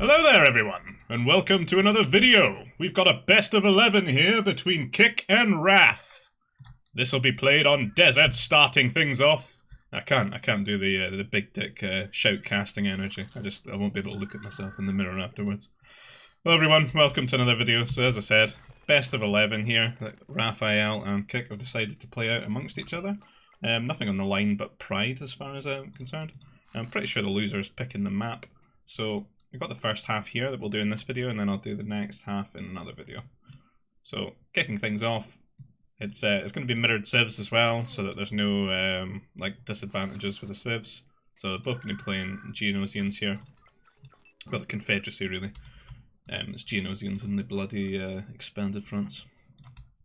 Hello there everyone, and welcome to another video. We've got a best of 11 here between Kick and Wrath. This will be played on Desert, starting things off. I can't do the big dick shout casting energy. I won't be able to look at myself in the mirror afterwards. Hello everyone, welcome to another video. So as I said, best of 11 here. Raphael and Kick have decided to play out amongst each other. Nothing on the line but pride as far as I'm concerned. I'm pretty sure the loser is picking the map. So we've got the first half here that we'll do in this video, and then I'll do the next half in another video. So, kicking things off, it's going to be mirrored civs as well, so that there's no like disadvantages with the civs. So they're both going to be playing Geonosians here. Well, the Confederacy really. It's Geonosians in the bloody expanded fronts.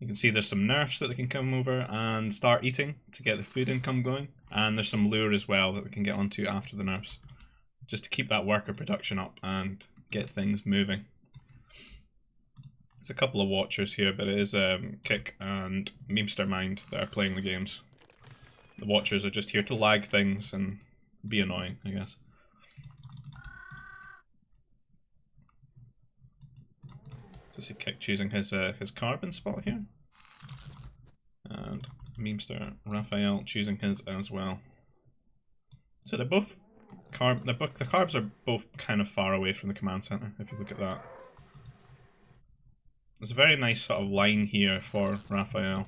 You can see there's some nerfs that they can come over and start eating to get the food income going, and there's some lure as well that we can get onto after the nerfs, just to keep that worker production up and get things moving. There's a couple of watchers here, but it is Kick and Memestermind that are playing the games. The watchers are just here to lag things and be annoying, I guess. So see Kick choosing his carbon spot here, and Memester Raphael choosing his as well. So they're both the carbs are both kind of far away from the command center, if you look at that. There's a very nice sort of line here for Raphael.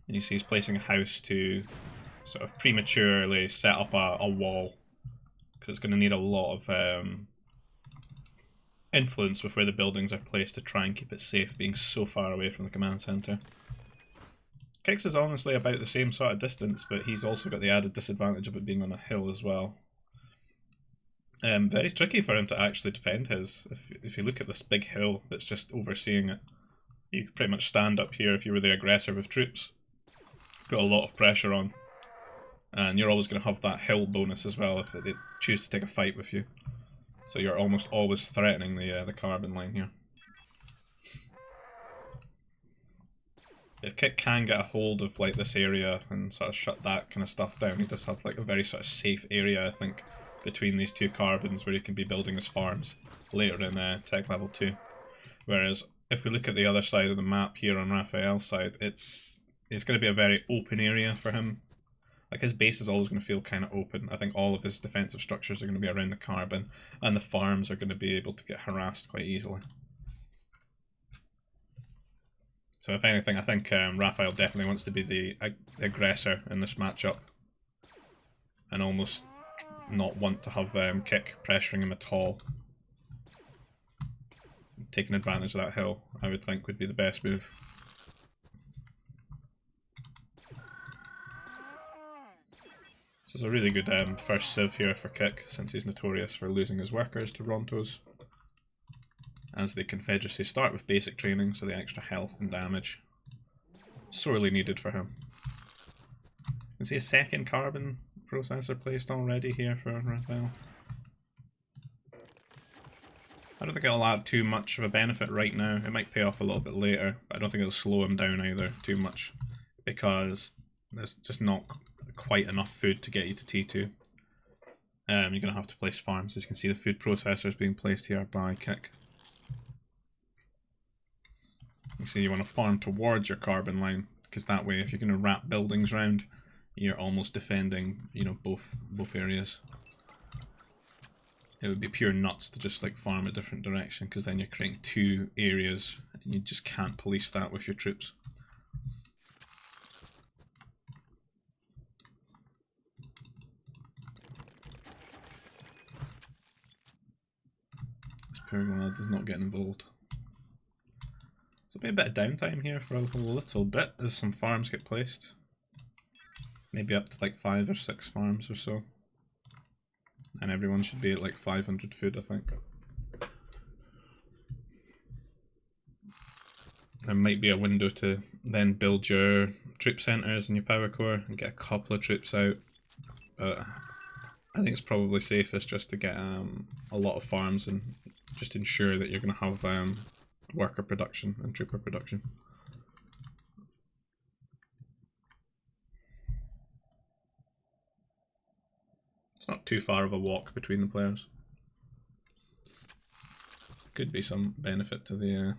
And you see he's placing a house to sort of prematurely set up a wall, because it's going to need a lot of influence with where the buildings are placed to try and keep it safe, being so far away from the command center. Kicks is honestly about the same sort of distance, but he's also got the added disadvantage of it being on a hill as well. Very tricky for him to actually defend his. If you look at this big hill that's just overseeing it, you could pretty much stand up here if you were the aggressor with troops. Put a lot of pressure on. And you're always going to have that hill bonus as well if they choose to take a fight with you. So you're almost always threatening the carbon line here. If Kick can get a hold of like this area and sort of shut that kind of stuff down, he does have like a very sort of safe area, I think, between these two carbons where he can be building his farms later in tech level 2. Whereas if we look at the other side of the map here on Raphael's side, it's going to be a very open area for him. Like his base is always going to feel kind of open. I think all of his defensive structures are going to be around the carbon, and the farms are going to be able to get harassed quite easily. So if anything, I think Raphael definitely wants to be the aggressor in this matchup, and almost not want to have Kick pressuring him at all. Taking advantage of that hill, I would think, would be the best move. This is a really good first civ here for Kick, since he's notorious for losing his workers to Rontos. As the Confederacy start with basic training, so the extra health and damage. Sorely needed for him. You can see a second carbon processor placed already here for Raphael. I don't think it'll add too much of a benefit right now. It might pay off a little bit later, but I don't think it'll slow him down either too much, because there's just not quite enough food to get you to T2. You're going to have to place farms. As you can see, the food processors being placed here by Kick. You see, you want to farm towards your carbon line, because that way, if you're going to wrap buildings round, you're almost defending, you know, both areas. It would be pure nuts to just like farm a different direction, because then you're creating two areas and you just can't police that with your troops. This poor lad is not getting involved. So there'll be a bit of downtime here for a little bit as some farms get placed. Maybe up to like 5 or 6 farms or so. And everyone should be at like 500 food, I think. There might be a window to then build your troop centres and your power core and get a couple of troops out. But I think it's probably safest just to get a lot of farms and just ensure that you're going to have worker production and trooper production. It's not too far of a walk between the players. Could be some benefit to the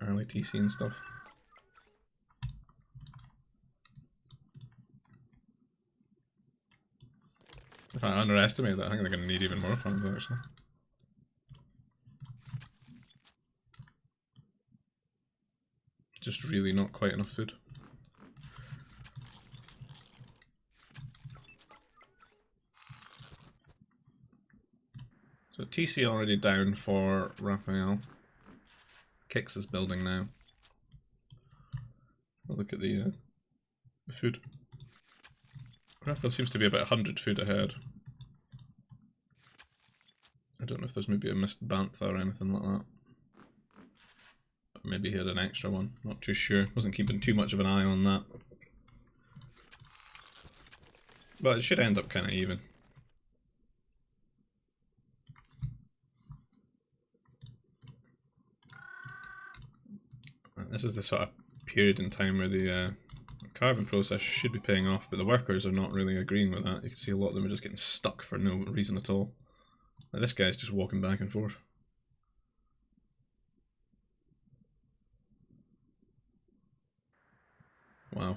early TC and stuff. If I underestimate that, I think they're going to need even more farms actually. Just really not quite enough food. So TC already down for Raphael. Kicks is building now. I'll look at the food. Raphael seems to be about 100 food ahead. I don't know if there's maybe a missed bantha or anything like that. But maybe he had an extra one, not too sure. Wasn't keeping too much of an eye on that. But it should end up kind of even. This is the sort of period in time where the carbon process should be paying off, but the workers are not really agreeing with that. You can see a lot of them are just getting stuck for no reason at all. Like this guy's just walking back and forth. Wow,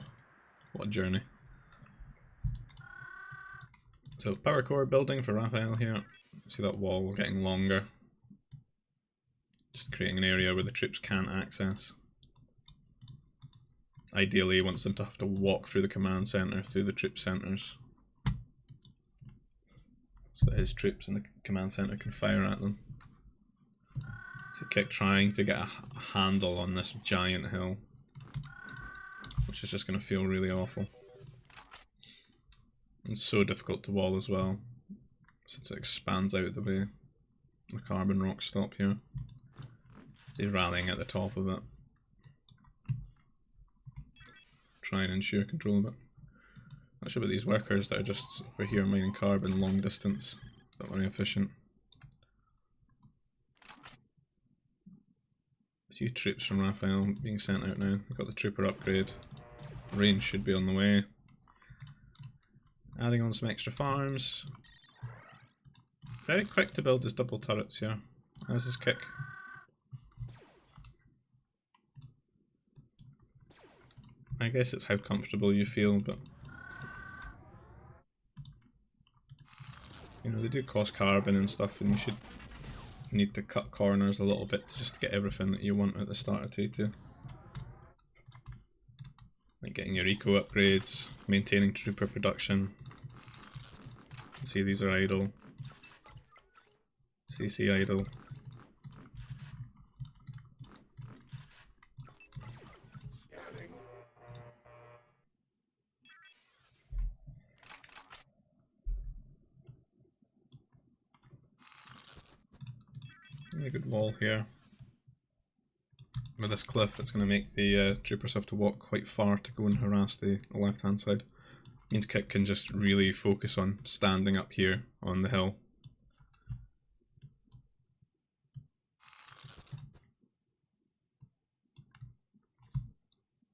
what a journey. So power core building for Raphael here. See that wall getting longer. Just creating an area where the troops can't access. Ideally, he wants them to have to walk through the command center, through the troop centers, so that his troops in the command center can fire at them. So Kick trying to get a handle on this giant hill, which is just going to feel really awful. And so difficult to wall as well, since it expands out the way the carbon rocks stop here. He's rallying at the top of it. Try and ensure control of it. Not sure about these workers that are just over here mining carbon long distance. Not very efficient. A few troops from Raphael being sent out now. We've got the trooper upgrade. Range should be on the way. Adding on some extra farms. Very quick to build his double turrets here. As his Kick. I guess it's how comfortable you feel, but you know, they do cost carbon and stuff, and you should need to cut corners a little bit to just get everything that you want at the start of T2. Like getting your eco upgrades, maintaining trooper production. See, these are idle. CC idle. A good wall here. With this cliff, it's going to make the troopers have to walk quite far to go and harass the left hand side. Means Kick can just really focus on standing up here on the hill.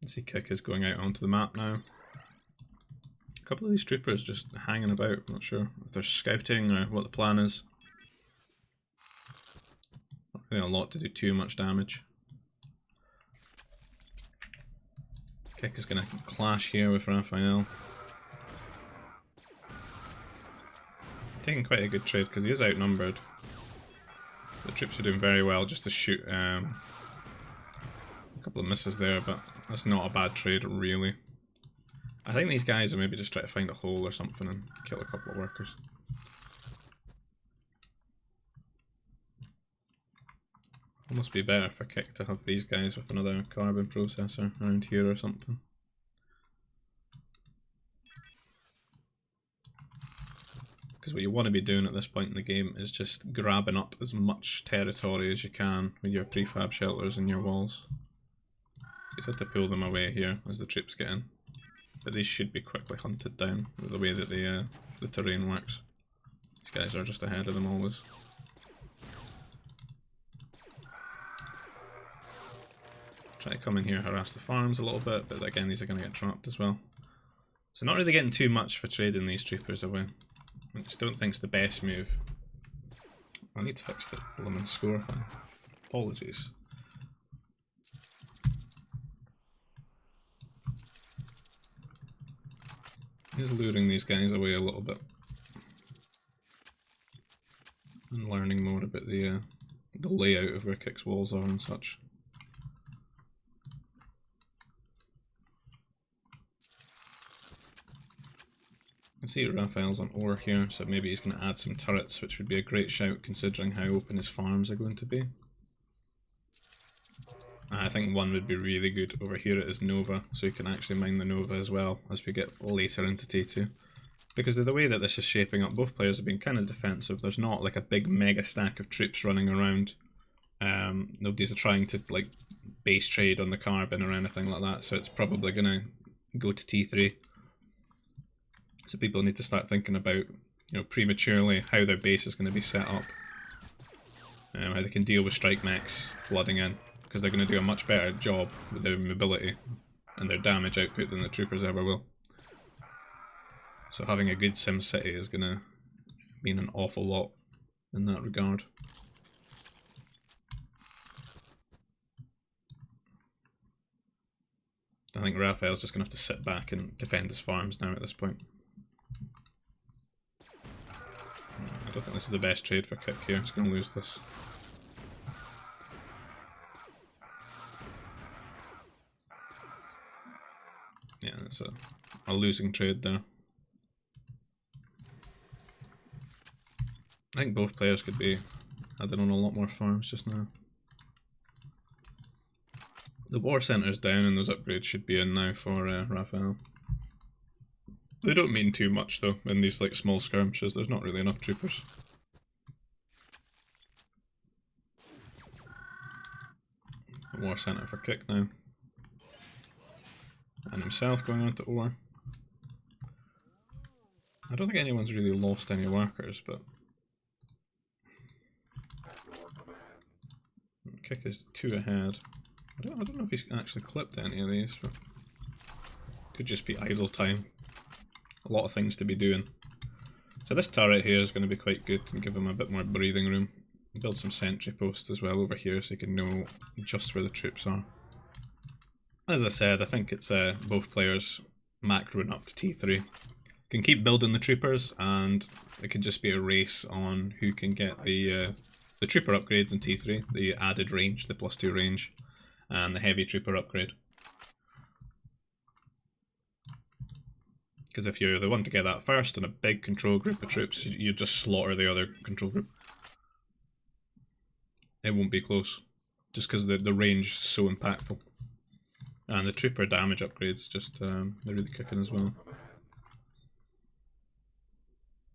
You see Kick is going out onto the map now. A couple of these troopers just hanging about, I'm not sure if they're scouting or what the plan is. Not really a lot to do too much damage. Kick is going to clash here with Raphael. Taking quite a good trade because he is outnumbered. The troops are doing very well just to shoot a couple of misses there, but that's not a bad trade really. I think these guys are maybe just trying to find a hole or something and kill a couple of workers. Almost be better for Kick to have these guys with another carbon processor around here or something. Because what you want to be doing at this point in the game is just grabbing up as much territory as you can with your prefab shelters and your walls. You just have to pull them away here as the troops get in. But these should be quickly hunted down with the way that the terrain works. These guys are just ahead of them always. Try to come in here, harass the farms a little bit, but again these are going to get trapped as well. So not really getting too much for trading these troopers away. I just don't think it's the best move. I need to fix the lemon score thing. Apologies. He's luring these guys away a little bit. And learning more about the layout of where Kick's walls are and such. I see Raphael's on ore here, so maybe he's going to add some turrets, which would be a great shout considering how open his farms are going to be. I think one would be really good over here at his Nova, so you can actually mine the Nova as well as we get later into T2. Because of the way that this is shaping up, both players have been kind of defensive. There's not like a big mega stack of troops running around. Nobody's trying to like base trade on the carbon or anything like that, so it's probably going to go to T3. So people need to start thinking about, prematurely how their base is going to be set up. How they can deal with strike mechs flooding in, because they're going to do a much better job with their mobility and their damage output than the troopers ever will. So having a good sim city is going to mean an awful lot in that regard. I think Raphael's just going to have to sit back and defend his farms now at this point. I don't think this is the best trade for Kick here, he's going to lose this. Yeah, that's a losing trade there. I think both players could be adding on a lot more farms just now. The war centre's down and those upgrades should be in now for Raphael. They don't mean too much though, in these like small skirmishes, there's not really enough troopers. The war centre for Kick now. And himself going on to ore. I don't think anyone's really lost any workers, but Kick is 2 ahead. I don't know if he's actually clipped any of these, but could just be idle time. A lot of things to be doing. So this turret here is going to be quite good and give him a bit more breathing room. Build some sentry posts as well over here so he can know just where the troops are. As I said, I think it's both players macroing up to T3. Can keep building the troopers, and it could just be a race on who can get the trooper upgrades in T3, the added range, the +2 range, and the heavy trooper upgrade. Because if you're the one to get that first in a big control group of troops, you just slaughter the other control group. It won't be close, just because the range is so impactful. And the trooper damage upgrades, just they're really kicking as well.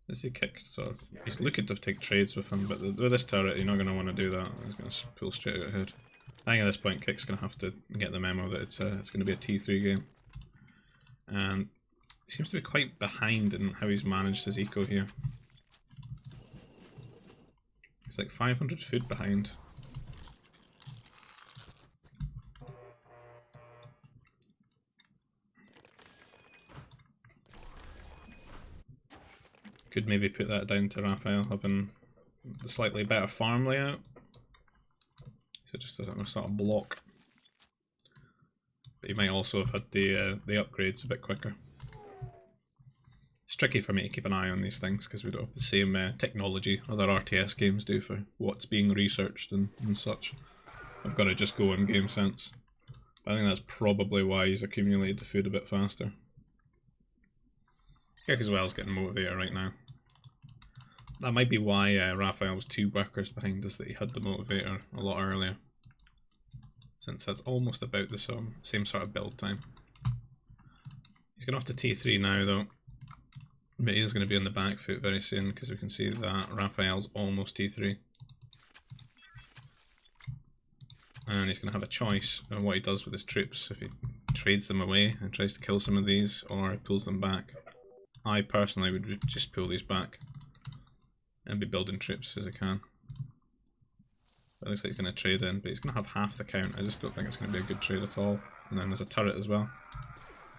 Is he kicked? So he's looking to take trades with him, but with this turret, you're not going to want to do that. He's going to pull straight out ahead. I think at this point, Kick's going to have to get the memo that it's going to be a T3 game. And he seems to be quite behind in how he's managed his eco here. He's like 500 food behind. Could maybe put that down to Raphael having a slightly better farm layout. So just a sort of block. But he might also have had the upgrades a bit quicker. It's tricky for me to keep an eye on these things because we don't have the same technology other RTS games do for what's being researched and such. I've got to just go in game sense. But I think that's probably why he's accumulated the food a bit faster. Kick as well is getting motivated right now. That might be why Raphael was 2 workers behind us, that he had the motivator a lot earlier. Since that's almost about the same sort of build time. He's going off to T3 now though. But he is going to be on the back foot very soon because we can see that Raphael's almost T3. And he's going to have a choice on what he does with his troops. If he trades them away and tries to kill some of these, or pulls them back. I personally would just pull these back and be building troops as I can. It looks like he's going to trade in, but he's going to have half the count. I just don't think it's going to be a good trade at all. And then there's a turret as well.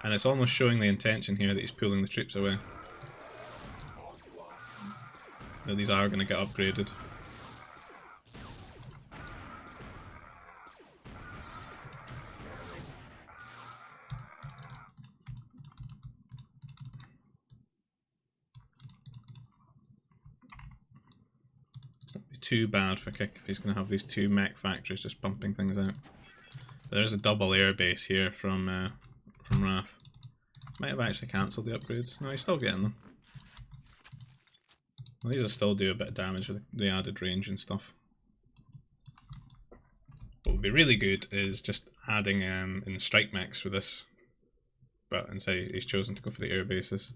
And it's almost showing the intention here that he's pulling the troops away. That these are going to get upgraded. too bad for Kick if he's going to have these 2 mech factories just pumping things out. There's a double air base here from Raph. Might have actually cancelled the upgrades. No, he's still getting them. Well, these will still do a bit of damage with the added range and stuff. What would be really good is just adding in strike mechs with this. But instead he's chosen to go for the air bases.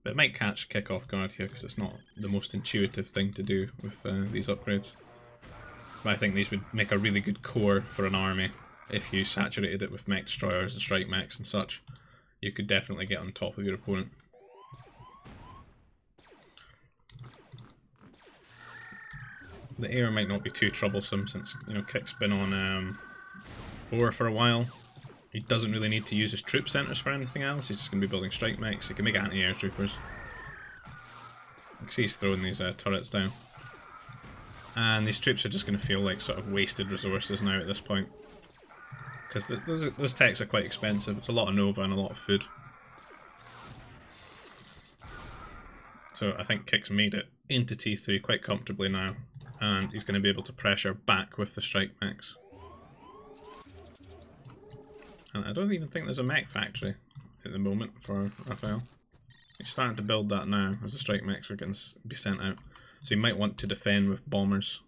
But it might catch Kick off guard here because it's not the most intuitive thing to do with these upgrades. But I think these would make a really good core for an army if you saturated it with mech destroyers and strike mechs and such. You could definitely get on top of your opponent. The air might not be too troublesome since, you know, Kick's been on Boar for a while. He doesn't really need to use his troop centers for anything else. He's just going to be building strike mechs. He can make anti-air troopers. You can see he's throwing these turrets down. And these troops are just going to feel like sort of wasted resources now at this point. Because those techs are quite expensive. It's a lot of Nova and a lot of food. So I think Kick's made it into T3 quite comfortably now. And he's going to be able to pressure back with the strike mechs. And I don't even think there's a mech factory at the moment for Raphael. He's starting to build that now as the strike mechs are going to be sent out. So you might want to defend with bombers.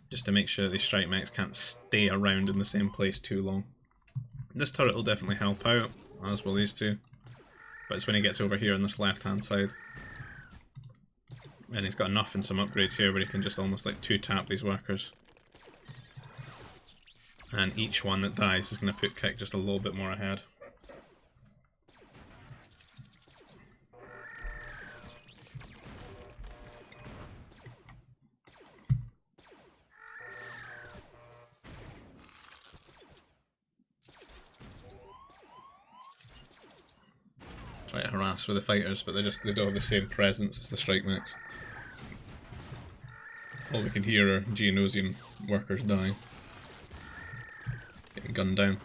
Just to make sure these strike mechs can't stay around in the same place too long. This turret will definitely help out, as will these two. But it's when he gets over here on this left hand side. And he's got enough in some upgrades here where he can just almost like 2-tap these workers. And each one that dies is going to put Kick just a little bit more ahead. Try to harass with the fighters, but they don't have the same presence as the strike mechs. All we can hear are Geonosian workers dying. Getting gunned down.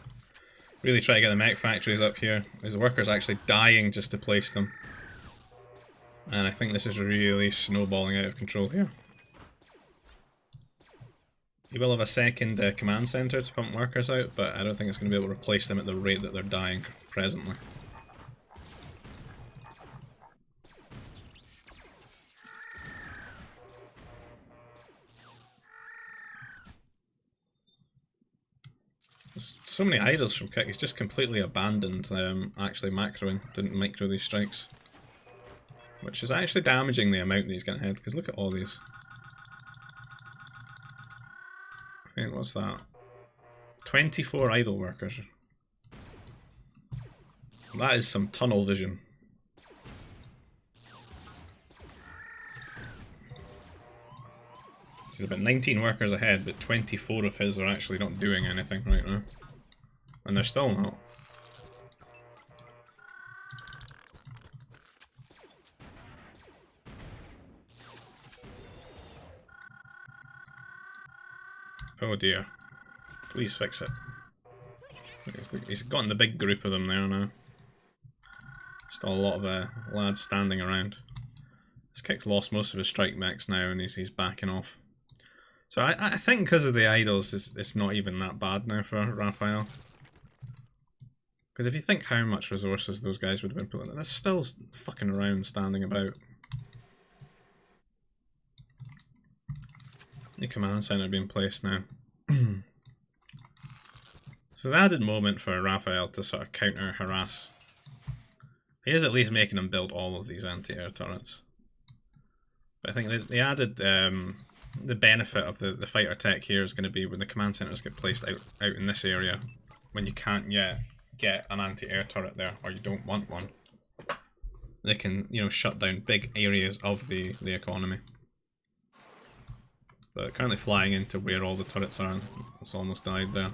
Really try to get the mech factories up here. There's workers actually dying just to place them. And I think this is really snowballing out of control here. You will have a second command center to pump workers out, but I don't think it's going to be able to replace them at the rate that they're dying presently. So many idols from Kick, he's just completely abandoned actually macroing, didn't micro these strikes. Which is actually damaging the amount that he's getting ahead, because look at all these. I mean, what's that? 24 idol workers. That is some tunnel vision. He's about 19 workers ahead, but 24 of his are actually not doing anything right now. And they're still not. Oh dear. Please fix it. He's gotten the big group of them there now. Still a lot of lads standing around. This Kick's lost most of his strike mechs now and he's backing off. So I think because of the idols, it's not even that bad now for Raphael. Because if you think how much resources those guys would have been putting, they're still fucking around, standing about. The command center being placed now. So the added moment for Raphael to sort of counter harass. He is at least making him build all of these anti-air turrets. But I think the added the benefit of the fighter tech here is going to be when the command centers get placed out in this area, when you can't yet get an anti-air turret there, or you don't want one. They can, you know, shut down big areas of the economy. But currently flying into where all the turrets are, it's almost died there.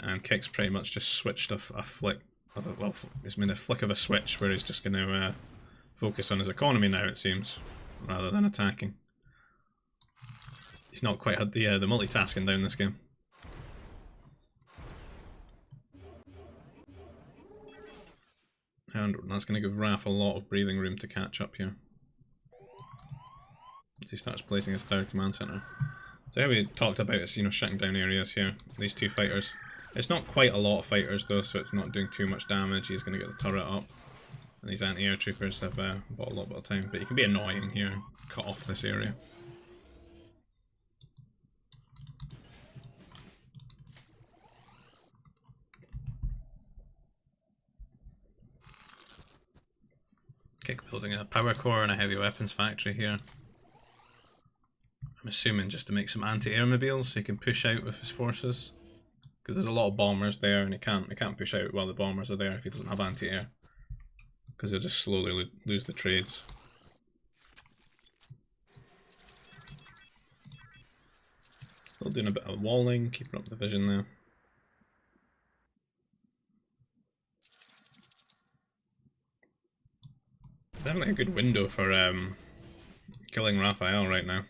And Kick's pretty much just switched a flick of a, well, he's made a flick of a switch where he's just going to focus on his economy now, it seems, rather than attacking. He's not quite had the multitasking down this game. And that's going to give Raph a lot of breathing room to catch up here. He starts placing his third command center. So here we talked about is, you know, shutting down areas here. These two fighters. It's not quite a lot of fighters though, so it's not doing too much damage. He's going to get the turret up. And these anti-air troopers have bought a little bit of time. But you can be annoying here and cut off this area. Kick building a power core and a heavy weapons factory here. I'm assuming just to make some anti-air mobiles so he can push out with his forces. Because there's a lot of bombers there and he can't push out while the bombers are there if he doesn't have anti-air. Because he'll just slowly lose the trades. Still doing a bit of walling, keeping up the vision there. Definitely a good window for killing Raphael right now.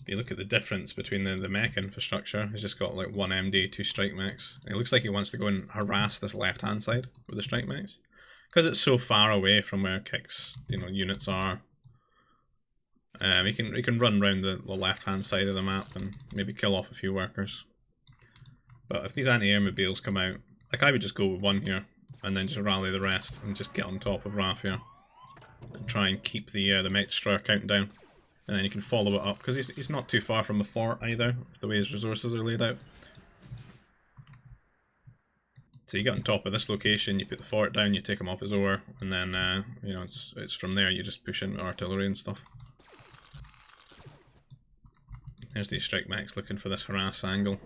If you look at the difference between the mech infrastructure, he's just got like one MD, 2 strike mechs. It looks like he wants to go and harass this left hand side with the strike mechs. Because it's so far away from where Kick's, you know, units are. He can run around the left hand side of the map and maybe kill off a few workers. But if these anti-air mobiles come out, like I would just go with one here. And then just rally the rest and just get on top of Raph here. And try and keep the mech destroyer count down. And then you can follow it up, because he's not too far from the fort either, the way his resources are laid out. So you get on top of this location, you put the fort down, you take him off his ore, and then you know, it's from there you just push in artillery and stuff. There's these strike mechs looking for this harass angle.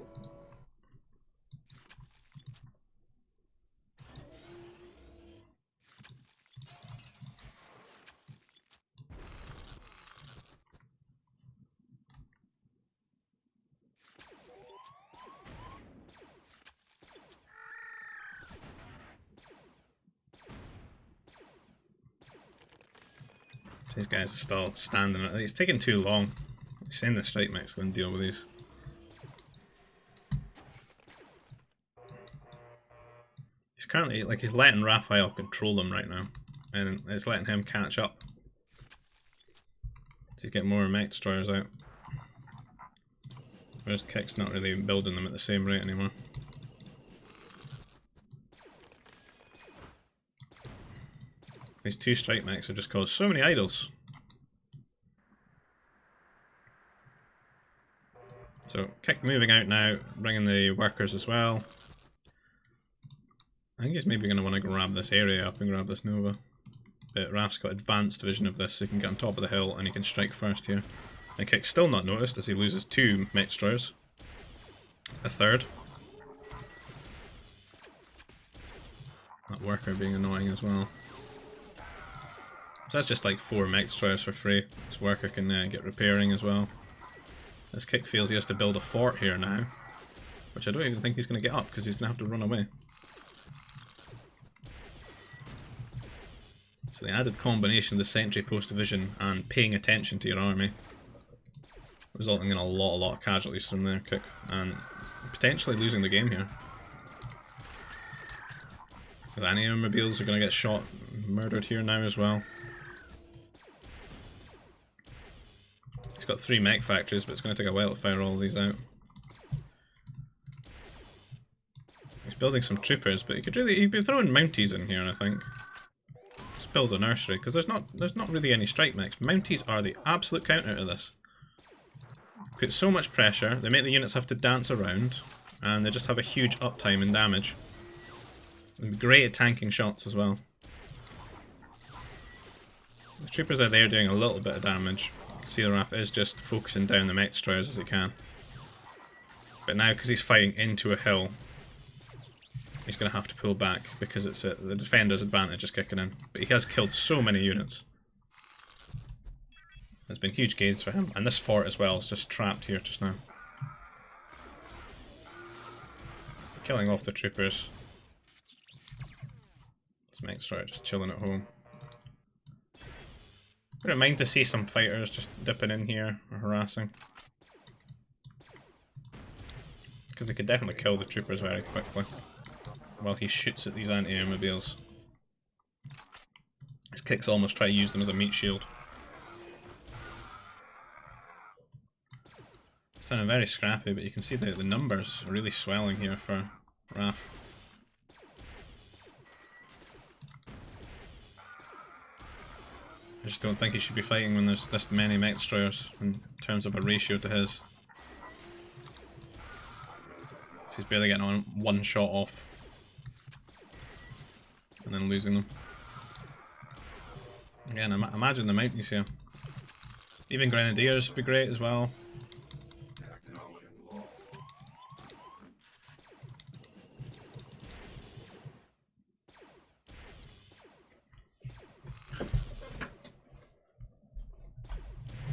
These guys are still standing. It's taking too long. He's saying the strike mech's going to deal with these. He's currently, like, he's letting Raphael control them right now. And it's letting him catch up. So he's getting more mech destroyers out. Whereas Kick's not really building them at the same rate anymore. These 2 strike mechs have just caused so many idols. So Kick moving out now, bringing the workers as well. I think he's maybe going to want to grab this area up and grab this Nova. But Raph's got advanced vision of this, so he can get on top of the hill and he can strike first here. And Kick's still not noticed as he loses 2 mech destroyers. A third. That worker being annoying as well. So that's just like 4 mech destroyers for free. This worker can get repairing as well. As Kick feels he has to build a fort here now. Which I don't even think he's going to get up because he's going to have to run away. So the added combination of the sentry post division and paying attention to your army. Resulting in a lot of casualties from their Kick. And potentially losing the game here. Because anti-air mobiles are going to get shot, murdered here now as well. He's got 3 mech factories, but it's going to take a while to fire all of these out. He's building some troopers, but he'd be throwing Mounties in here, I think. Just build a nursery, because there's not really any strike mechs. Mounties are the absolute counter to this. Put so much pressure, they make the units have to dance around, and they just have a huge uptime in damage. And great at tanking shots as well. The troopers are there doing a little bit of damage. See, Raph is just focusing down the mech destroyers as he can. But now, because he's fighting into a hill, he's going to have to pull back because it's the defender's advantage is kicking in. But he has killed so many units. There's been huge gains for him. And this fort as well is just trapped here just now. Killing off the troopers. This mech destroyer just chilling at home. Wouldn't mind to see some fighters just dipping in here or harassing. Because they could definitely kill the troopers very quickly while he shoots at these anti-air mobiles. His Kicks almost try to use them as a meat shield. Sounding very scrappy, but you can see the numbers are really swelling here for Raph. I just don't think he should be fighting when there's this many mech destroyers in terms of a ratio to his. He's barely getting on one shot off and then losing them. Again, imagine the mounties here. Even Grenadiers would be great as well.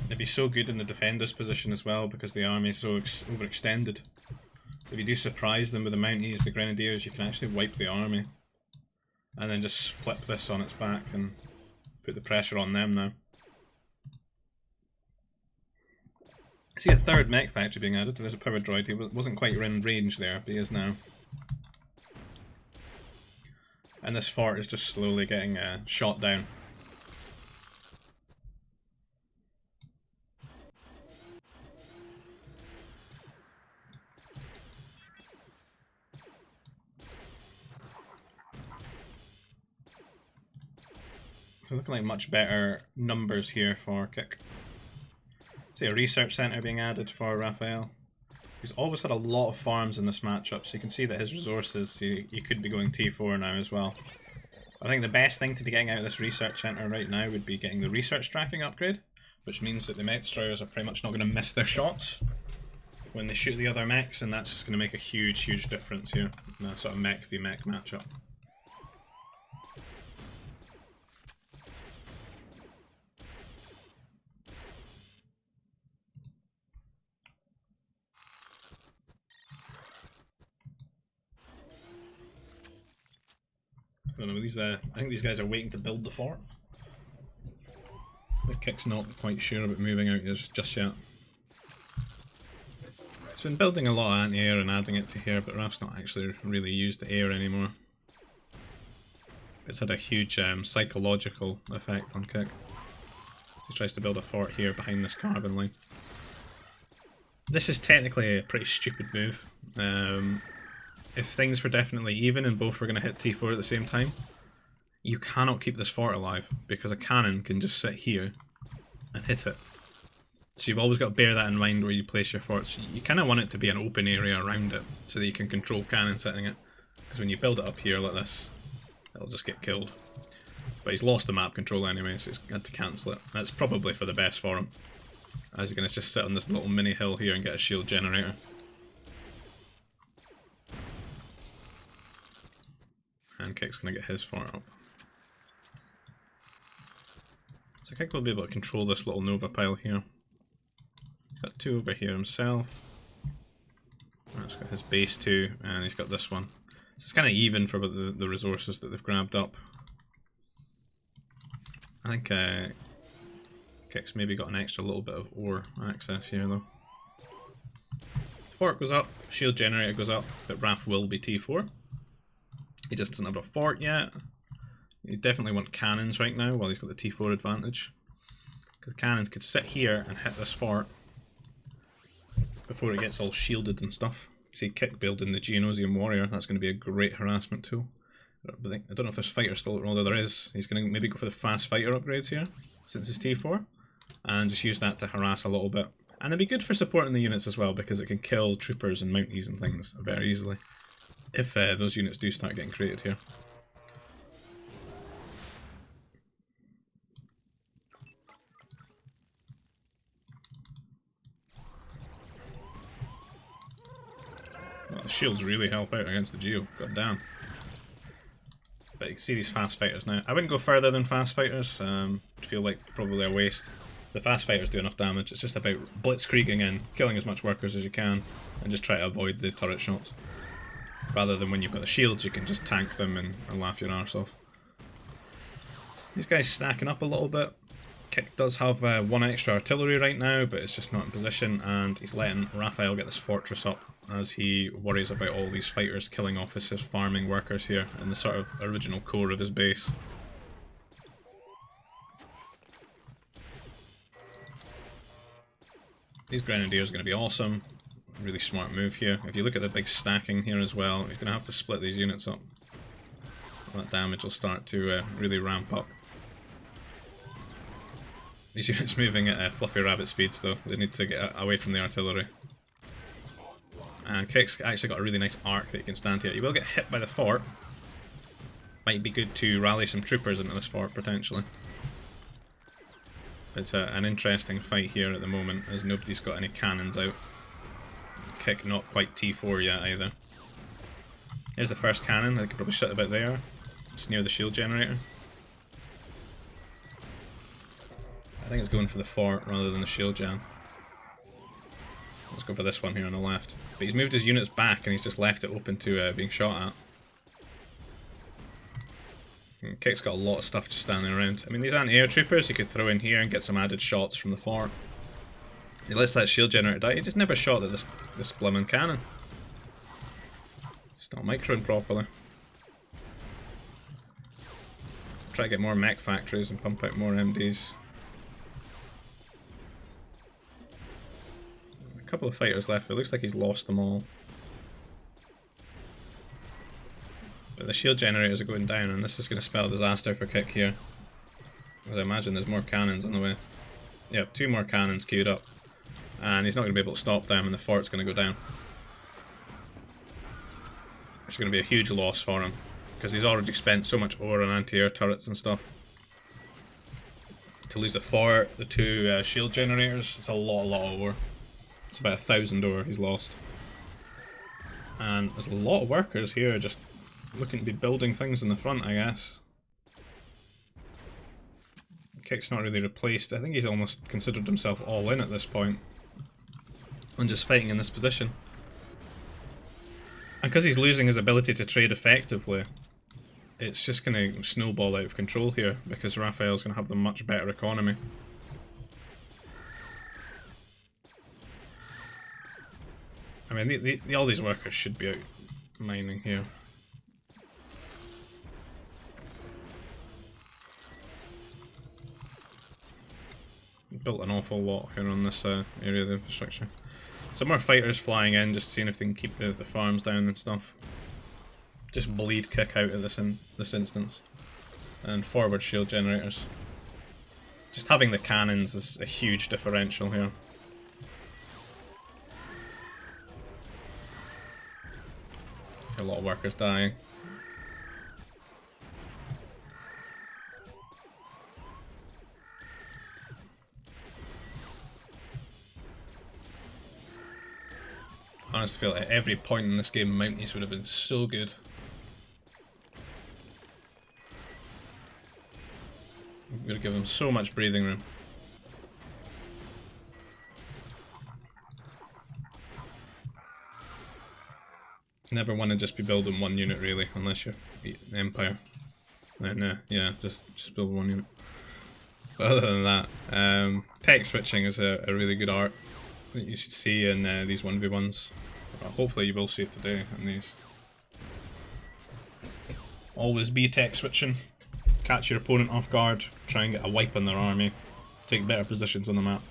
It'd be so good in the defender's position as well because the army is so overextended. So if you do surprise them with the mounties, the Grenadiers, you can actually wipe the army. And then just flip this on its back and put the pressure on them now. I see a third mech factory being added. There's a power droid. He wasn't quite in range there, but he is now. And this fort is just slowly getting shot down. So looking like much better numbers here for Kick. See a research centre being added for Raphael. He's always had a lot of farms in this matchup, so you can see that his resources, he could be going T4 now as well. I think the best thing to be getting out of this research centre right now would be getting the research tracking upgrade, which means that the mech destroyers are pretty much not going to miss their shots when they shoot the other mechs, and that's just going to make a huge, huge difference here in a sort of mech v mech matchup. I don't know, I think these guys are waiting to build the fort. The Kick's not quite sure about moving out just yet. It's been building a lot of anti-air and adding it to here, but Raph's not actually really used the air anymore. It's had a huge psychological effect on Kick. He tries to build a fort here behind this carbon line. This is technically a pretty stupid move. If things were definitely even and both were going to hit T4 at the same time, you cannot keep this fort alive because a cannon can just sit here and hit it. So you've always got to bear that in mind where you place your forts. You kind of want it to be an open area around it so that you can control cannon setting it. Because when you build it up here like this, it'll just get killed. But he's lost the map control anyway, so he's had to cancel it. That's probably for the best for him, as he's going to just sit on this little mini hill here and get a shield generator. And Kick's going to get his fort up. So Kick will be able to control this little Nova pile here. He's got two over here himself. He's got his base too, and he's got this one. So it's kind of even for the resources that they've grabbed up. I think Kick's maybe got an extra little bit of ore access here though. Fort goes up, shield generator goes up, but Raph will be T4. He just doesn't have a fort yet. You definitely want cannons right now while he's got the T4 advantage. Because cannons could sit here and hit this fort before it gets all shielded and stuff. You see Kick building the Geonosian Warrior, that's going to be a great harassment tool. I don't know if there's fighters still, although there is. He's going to maybe go for the fast fighter upgrades here, since it's T4, and just use that to harass a little bit. And it'd be good for supporting the units as well, because it can kill troopers and mounties and things very easily. If those units do start getting created here. Well, the shields really help out against the Geo, god damn. But you can see these fast fighters now. I wouldn't go further than fast fighters, I feel like probably a waste. The fast fighters do enough damage, it's just about blitzkrieging and killing as much workers as you can, and just try to avoid the turret shots. Rather than when you've got the shields, you can just tank them and laugh your arse off. These guys stacking up a little bit. Kick does have one extra artillery right now, but it's just not in position, and he's letting Raphael get this fortress up as he worries about all these fighters killing off his farming workers here in the sort of original core of his base. These Grenadiers are going to be awesome. Really smart move here. If you look at the big stacking here as well, he's going to have to split these units up. That damage will start to really ramp up. These units moving at fluffy rabbit speeds though. They need to get away from the artillery. And Kick's actually got a really nice arc that you can stand here. You will get hit by the fort. Might be good to rally some troopers into this fort potentially. It's an interesting fight here at the moment, as nobody's got any cannons out. Kick not quite T4 yet either. Here's the first cannon, I could probably sit about there, just near the shield generator. I think it's going for the fort rather than the shield gen. Let's go for this one here on the left. But he's moved his units back and he's just left it open to being shot at. Kick's got a lot of stuff just standing around. I mean, these anti-air troopers you could throw in here and get some added shots from the fort. He lets that shield generator die. He just never shot at this blooming cannon. It's not microing properly. Try to get more mech factories and pump out more MDs. A couple of fighters left, but it looks like he's lost them all. But the shield generators are going down, and this is going to spell disaster for Kick here. As I imagine there's more cannons on the way. Yep, 2 more cannons queued up. And he's not going to be able to stop them, and the fort's going to go down. It's going to be a huge loss for him, because he's already spent so much ore on anti-air turrets and stuff. To lose the fort, the 2 shield generators, it's a lot of ore. It's about 1,000 ore he's lost. And there's a lot of workers here just looking to be building things in the front, I guess. Kick's not really replaced. I think he's almost considered himself all in at this point. And just fighting in this position. And because he's losing his ability to trade effectively, it's just going to snowball out of control here, because Raphael's going to have the much better economy. I mean, all these workers should be out mining here. Built an awful lot here on this area of the infrastructure. Some more fighters flying in, just seeing if they can keep the farms down and stuff. Just bleed Kick out of this instance. And forward shield generators. Just having the cannons is a huge differential here. A lot of workers dying. I honestly feel like at every point in this game, Mounties would have been so good. I'm going to give them so much breathing room. Never want to just be building one unit really, unless you're Empire. Then yeah, just build one unit. But other than that, tech switching is a really good art that you should see in these 1v1s. Hopefully you will see it today in these. Always be tech switching. Catch your opponent off guard, try and get a wipe on their army, take better positions on the map.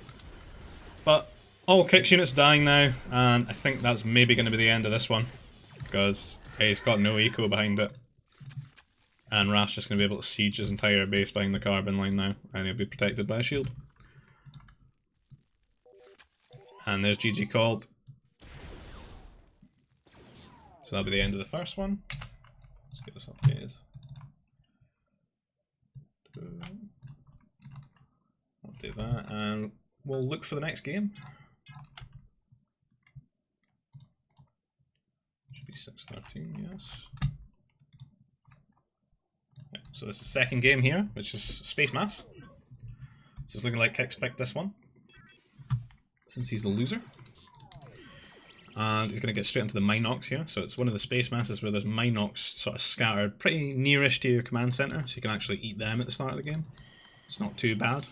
But all Kick's units dying now, and I think that's maybe going to be the end of this one, because he's got no eco behind it. And Raph's just going to be able to siege his entire base behind the carbon line now, and he'll be protected by a shield. And there's GG called. So that'll be the end of the first one. Let's get this updated. Update that, and we'll look for the next game. Should be 6:13, yes. Yeah, so this is the second game here, which is Space Mass. So it's looking like Kick's picked this one, since he's the loser. And he's going to get straight into the Minox here. So it's one of the space masses where there's Minox sort of scattered pretty nearish to your command center, so you can actually eat them at the start of the game. It's not too bad.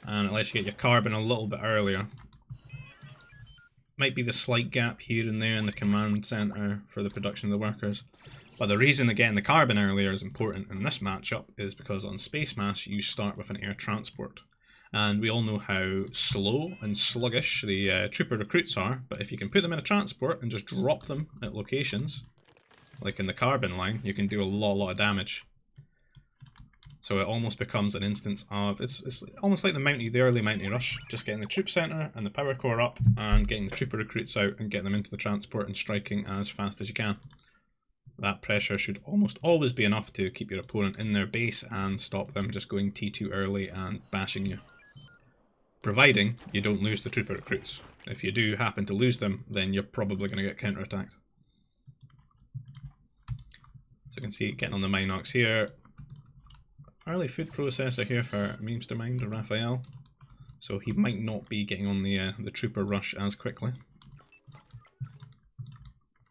And it lets you get your carbon a little bit earlier. Might be the slight gap here and there in the command center for the production of the workers. But the reason again the carbon earlier is important in this matchup is because on Space Mass you start with an air transport. And we all know how slow and sluggish the trooper recruits are, but if you can put them in a transport and just drop them at locations, like in the carbon line, you can do a lot of damage. So it almost becomes an instance of, it's almost like the early Mountie rush, just getting the troop centre and the power core up and getting the trooper recruits out and getting them into the transport and striking as fast as you can. That pressure should almost always be enough to keep your opponent in their base and stop them just going T2 early and bashing you. Providing you don't lose the trooper recruits. If you do happen to lose them, then you're probably going to get counterattacked. So you can see getting on the Minox here. Early food processor here for Memestermind or Raphael, so he might not be getting on the trooper rush as quickly.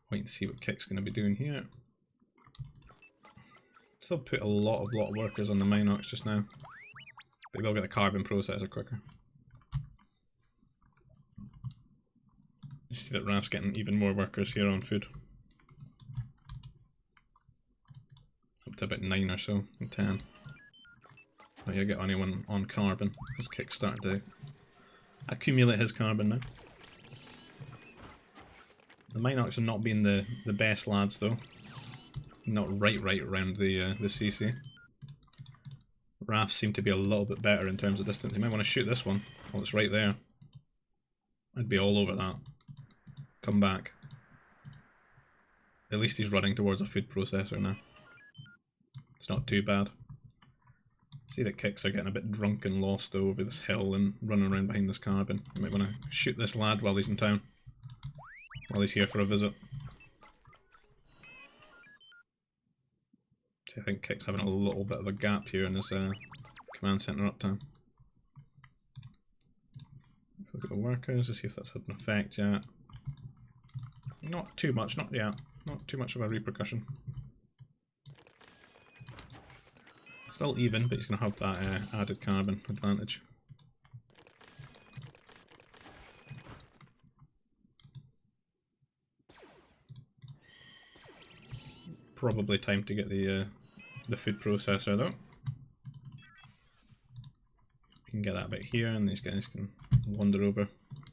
Wait and see what Kick's going to be doing here. Still put a lot of workers on the Minox just now. They will get the carbon processor quicker. You see that Raph's getting even more workers here on food. Up to about 9 or so, and 10. But you'll get anyone on carbon. His Kick's starting to accumulate his carbon now. The Minox are not being the best lads though. Not right around the CC. Raph seem to be a little bit better in terms of distance. You might want to shoot this one. Well, it's right there. I'd be all over that. Come back. At least he's running towards a food processor now. It's not too bad. See that Kicks are getting a bit drunk and lost though over this hill and running around behind this carbon. You might want to shoot this lad while he's in town. While he's here for a visit. See, I think Kick's having a little bit of a gap here in his command centre uptime. Look at the workers to see if that's had an effect yet. Not too much, not yet. Not too much of a repercussion. Still even, but he's going to have that added carbon advantage. Probably time to get the food processor though. You can get that bit here and these guys can wander over.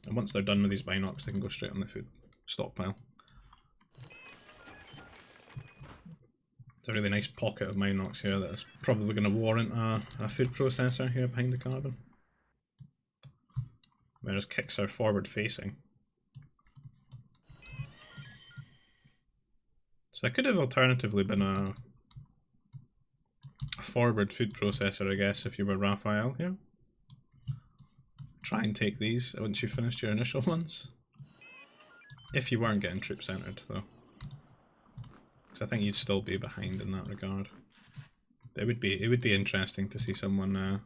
And once they're done with these Binocs, they can go straight on the food stockpile. It's a really nice pocket of Minox here that is probably going to warrant a food processor here behind the carbon. Whereas Kicks are forward facing. So that could have alternatively been a forward food processor, I guess, if you were Raphael here. Try and take these once you've finished your initial ones. If you weren't getting troop centered though. I think you'd still be behind in that regard. It would be interesting to see someone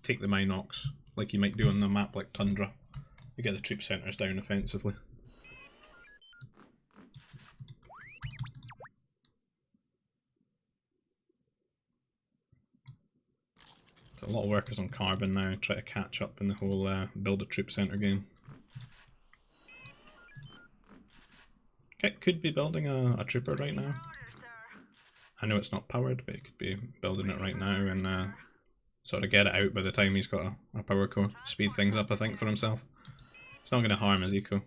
take the Minox like you might do on a map like Tundra. You get the troop centres down offensively. So a lot of workers on carbon now, try to catch up in the whole build a troop centre game. Kick could be building a trooper right now. I know it's not powered, but he could be building it right now and sort of get it out by the time he's got a power core. Speed things up, I think, for himself. It's not going to harm his eco.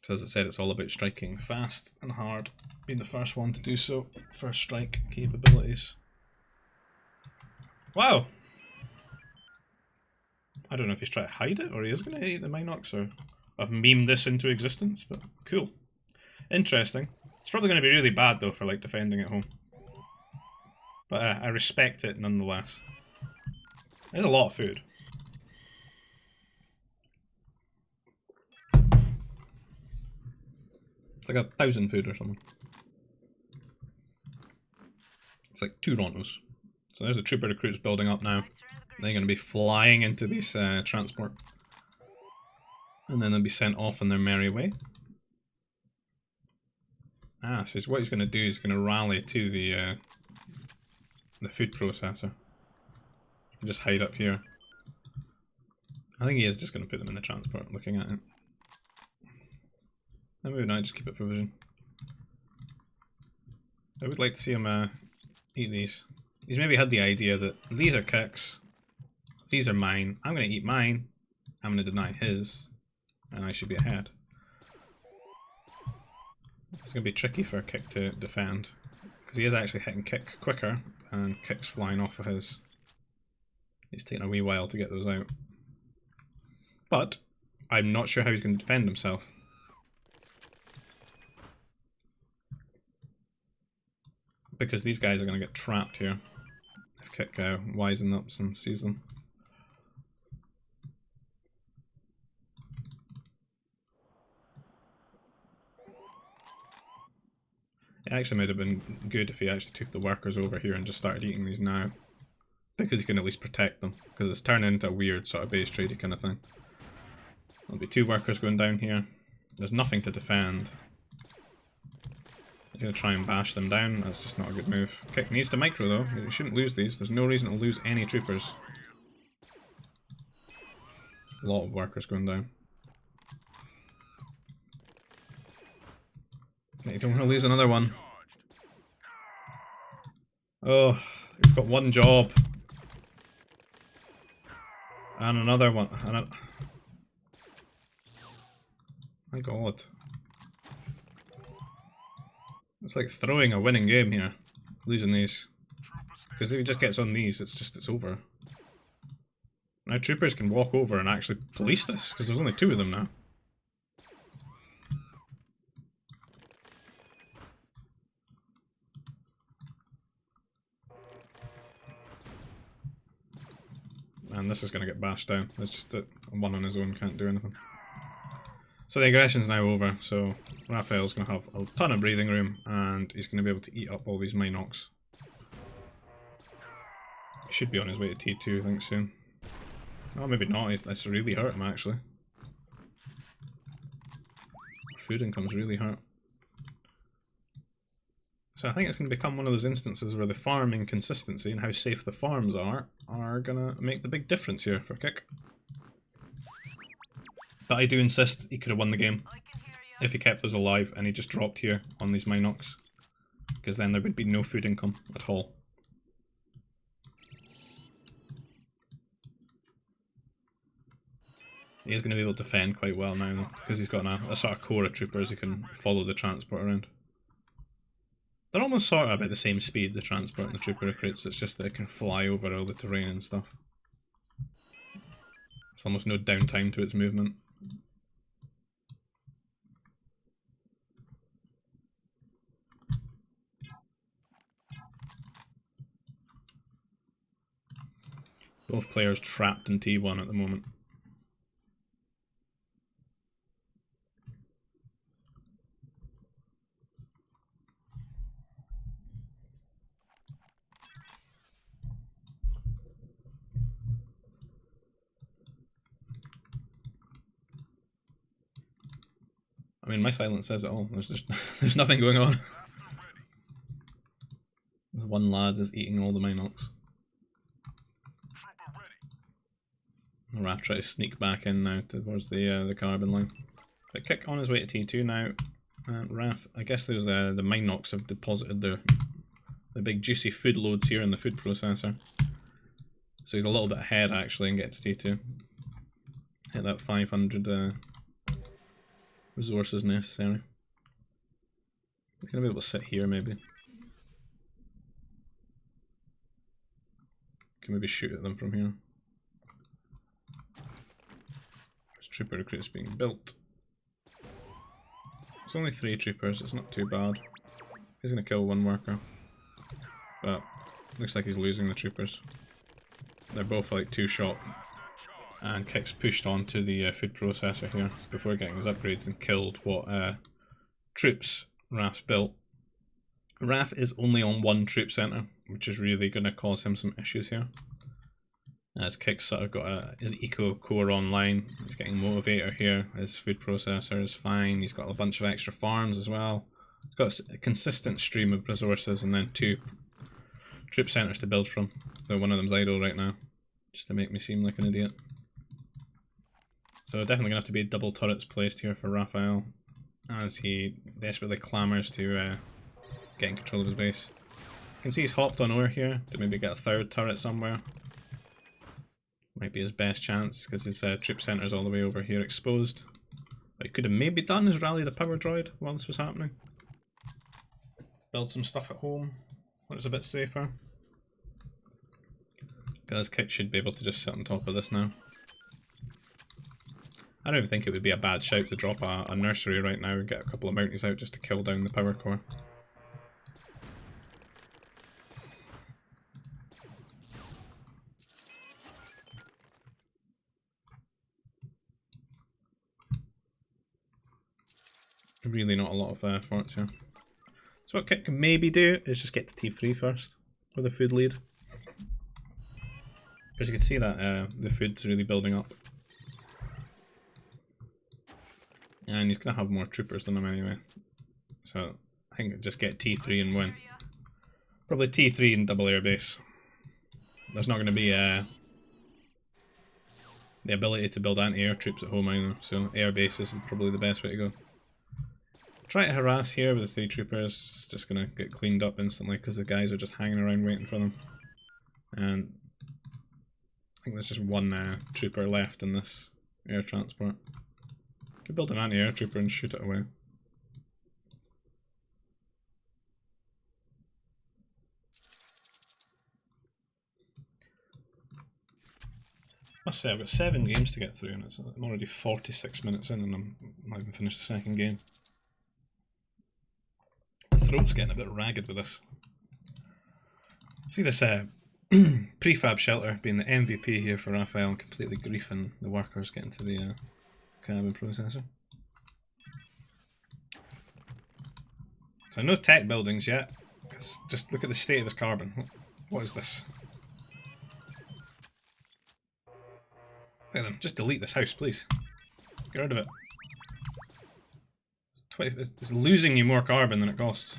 So as I said, it's all about striking fast and hard. Being the first one to do so. First strike capabilities. Wow! I don't know if he's trying to hide it, or he is going to eat the Minox, or I've memed this into existence, but cool. Interesting. It's probably going to be really bad though for like defending at home. But I respect it nonetheless. There's a lot of food. It's like 1,000 food or something. It's like 2 Rontos. So there's the trooper recruits building up now. They're going to be flying into this transport. And then they'll be sent off on their merry way. Ah, so what he's going to do is going to rally to the food processor. Just hide up here. I think he is just going to put them in the transport, looking at it. And maybe not, just keep it for vision. I would like to see him eat these. He's maybe had the idea that these are Kick's, these are mine, I'm going to eat mine, I'm going to deny his, and I should be ahead. It's going to be tricky for Kick to defend, because he is actually hitting Kick quicker, and Kick's flying off of his. It's taking a wee while to get those out. But I'm not sure how he's going to defend himself. Because these guys are going to get trapped here. If Kick wisens up and sees them. It actually might have been good if he actually took the workers over here and just started eating these now. Because he can at least protect them. Because it's turning into a weird sort of base trade kind of thing. There'll be 2 workers going down here. There's nothing to defend. He's going to try and bash them down. That's just not a good move. Kick needs to micro though. He shouldn't lose these. There's no reason to lose any troopers. A lot of workers going down. You don't want to lose another one. Oh, we've got one job. And another one. My god. It's like throwing a winning game here. Losing these. Because if he just gets on these, it's over. Now troopers can walk over and actually police this, because there's only 2 of them now. And this is going to get bashed down. It's just that one on his own can't do anything. So the aggression's now over, so Raphael's going to have a ton of breathing room, and he's going to be able to eat up all these Minocs. He should be on his way to T2, I think, soon. Oh, maybe not. That's really hurt him, actually. Food income's really hurt. So I think it's going to become one of those instances where the farming consistency and how safe the farms are going to make the big difference here for Kick. But I do insist he could have won the game if he kept us alive and he just dropped here on these Minocs. Because then there would be no food income at all. He is going to be able to defend quite well now though, because he's got a sort of core of troopers who can follow the transport around. They're almost sort of about the same speed, the transport and the trooper recruits, it's just that it can fly over all the terrain and stuff. There's almost no downtime to its movement. Both players trapped in T1 at the moment. I mean, my silence says it all. There's just there's nothing going on. One lad is eating all the Minocs. Raph tries to sneak back in now towards the carbon line. But Kick on his way to T2 now. Raph, I guess there's the Minocs have deposited the big juicy food loads here in the food processor. So he's a little bit ahead actually and get to T2. Hit that 500 resources necessary. He's gonna be able to sit here maybe. Can maybe shoot at them from here. There's trooper recruits being built. It's only 3 troopers, it's not too bad. He's gonna kill 1 worker. But looks like he's losing the troopers. They're both like 2-shot. And Kick's pushed onto the food processor here before getting his upgrades and killed what troops Raph's built. Raph is only on 1 troop center, which is really going to cause him some issues here. As Kick's sort of got his eco core online, he's getting motivator here, his food processor is fine, he's got a bunch of extra farms as well. He's got a consistent stream of resources and then 2 troop centers to build from, though one of them's idle right now, just to make me seem like an idiot. So definitely going to have to be double turrets placed here for Raphael, as he desperately clamours to get in control of his base. can see he's hopped on over here to maybe get a third turret somewhere. Might be his best chance because his troop centre's all the way over here exposed. What he could have maybe done is rally the power droid while this was happening. Build some stuff at home where it's a bit safer. Because Kick should be able to just sit on top of this now. I don't even think it would be a bad shout to drop a nursery right now and get a couple of mounties out just to kill down the power core. Really not a lot of forts here. So what Kick can maybe do is just get to T3 first with a food lead. Because you can see that the food's really building up. And he's going to have more troopers than him anyway. So I think just get T3 and win. Probably T3 and double airbase. There's not going to be the ability to build anti-air troops at home either. So airbase is probably the best way to go. Try to harass here with the 3 troopers. It's just going to get cleaned up instantly because the guys are just hanging around waiting for them. And I think there's just one trooper left in this air transport. Could build an anti-air trooper and shoot it away. Must say I've got 7 games to get through and I'm already 46 minutes in and I'm not even finished the second game. My throat's getting a bit ragged with this. See this prefab shelter being the MVP here for Raphael and completely griefing the workers getting to the cabin processor. So no tech buildings yet. Just look at the state of his carbon. What is this? Look at them. Just delete this house, please. Get rid of it. It's losing you more carbon than it costs.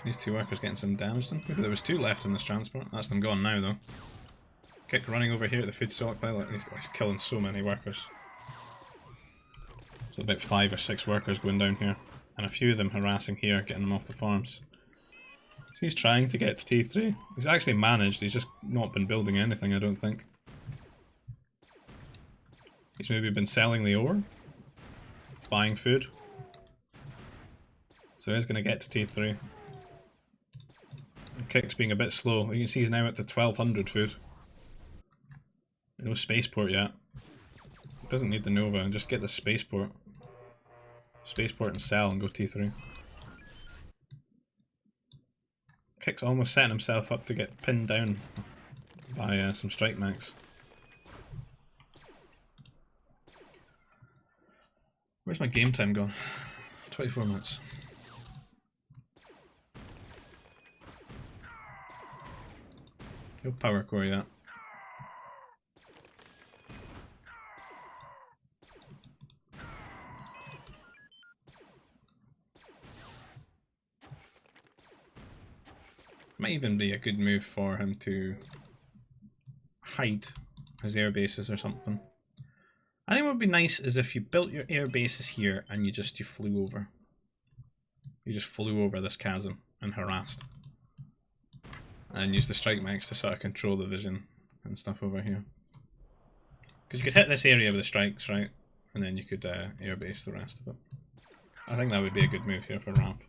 These 2 workers getting some damage done. Maybe there was 2 left in this transport. That's them gone now though. Kick running over here at the food stockpile. He's killing so many workers. There's about 5 or 6 workers going down here. And a few of them harassing here, getting them off the farms. So he's trying to get to T3. He's actually managed, he's just not been building anything, I don't think. He's maybe been selling the ore. Buying food. So he's going to get to T3. Kick's being a bit slow. You can see he's now at the 1200 food. No spaceport yet. Doesn't need the Nova, just get the spaceport. Spaceport and sell and go T3. Kick's almost setting himself up to get pinned down by some strike mechs. Where's my game time gone? 24 minutes. No power core yet. Might even be a good move for him to hide his air bases or something. I think what would be nice is if you built your air bases here and you flew over. You just flew over this chasm and harassed. And use the strike mechs to sort of control the vision and stuff over here. Because you could hit this area with the strikes, right? And then you could airbase the rest of it. I think that would be a good move here for Ramp.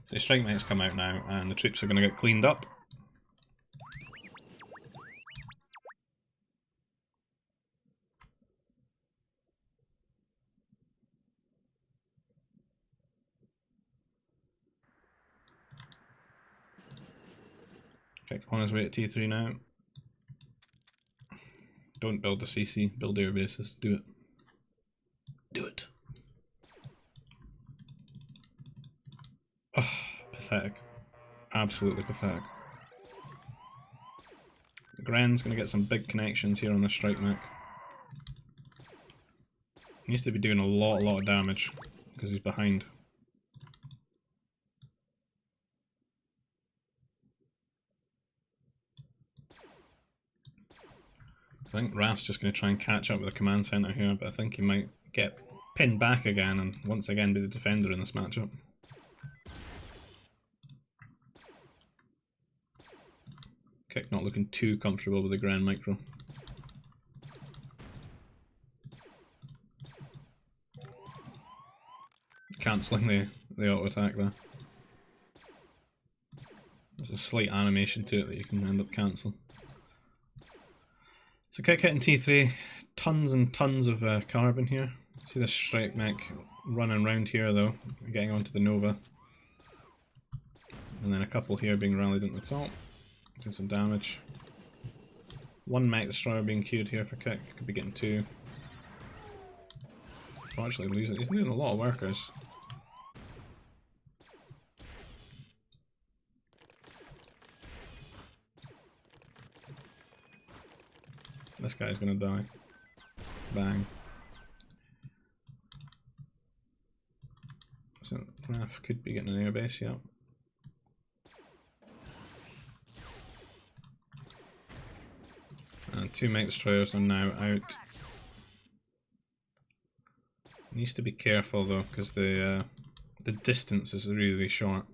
So the strike mechs come out now and the troops are going to get cleaned up. Kick on his way to T3 now. Don't build the CC, build air bases. Do it. Do it. Oh, pathetic. Absolutely pathetic. Gren's going to get some big connections here on the strike mech. He needs to be doing a lot of damage because he's behind. I think Raph's just going to try and catch up with the command center here, but I think he might get pin back again and once again be the defender in this matchup. Kick not looking too comfortable with the ground micro. Cancelling the auto attack there. There's a slight animation to it that you can end up cancelling. So Kick hitting T3, tons and tons of carbon here. See this strike mech running around here though, getting onto the Nova. And then a couple here being rallied at the top, doing some damage. One mech destroyer being queued here for Kick, could be getting two. Unfortunately losing, he's losing a lot of workers. This guy's gonna die. Bang. So Raph could be getting an airbase, yeah. And two mech destroyers are now out. Needs to be careful though, because the distance is really short.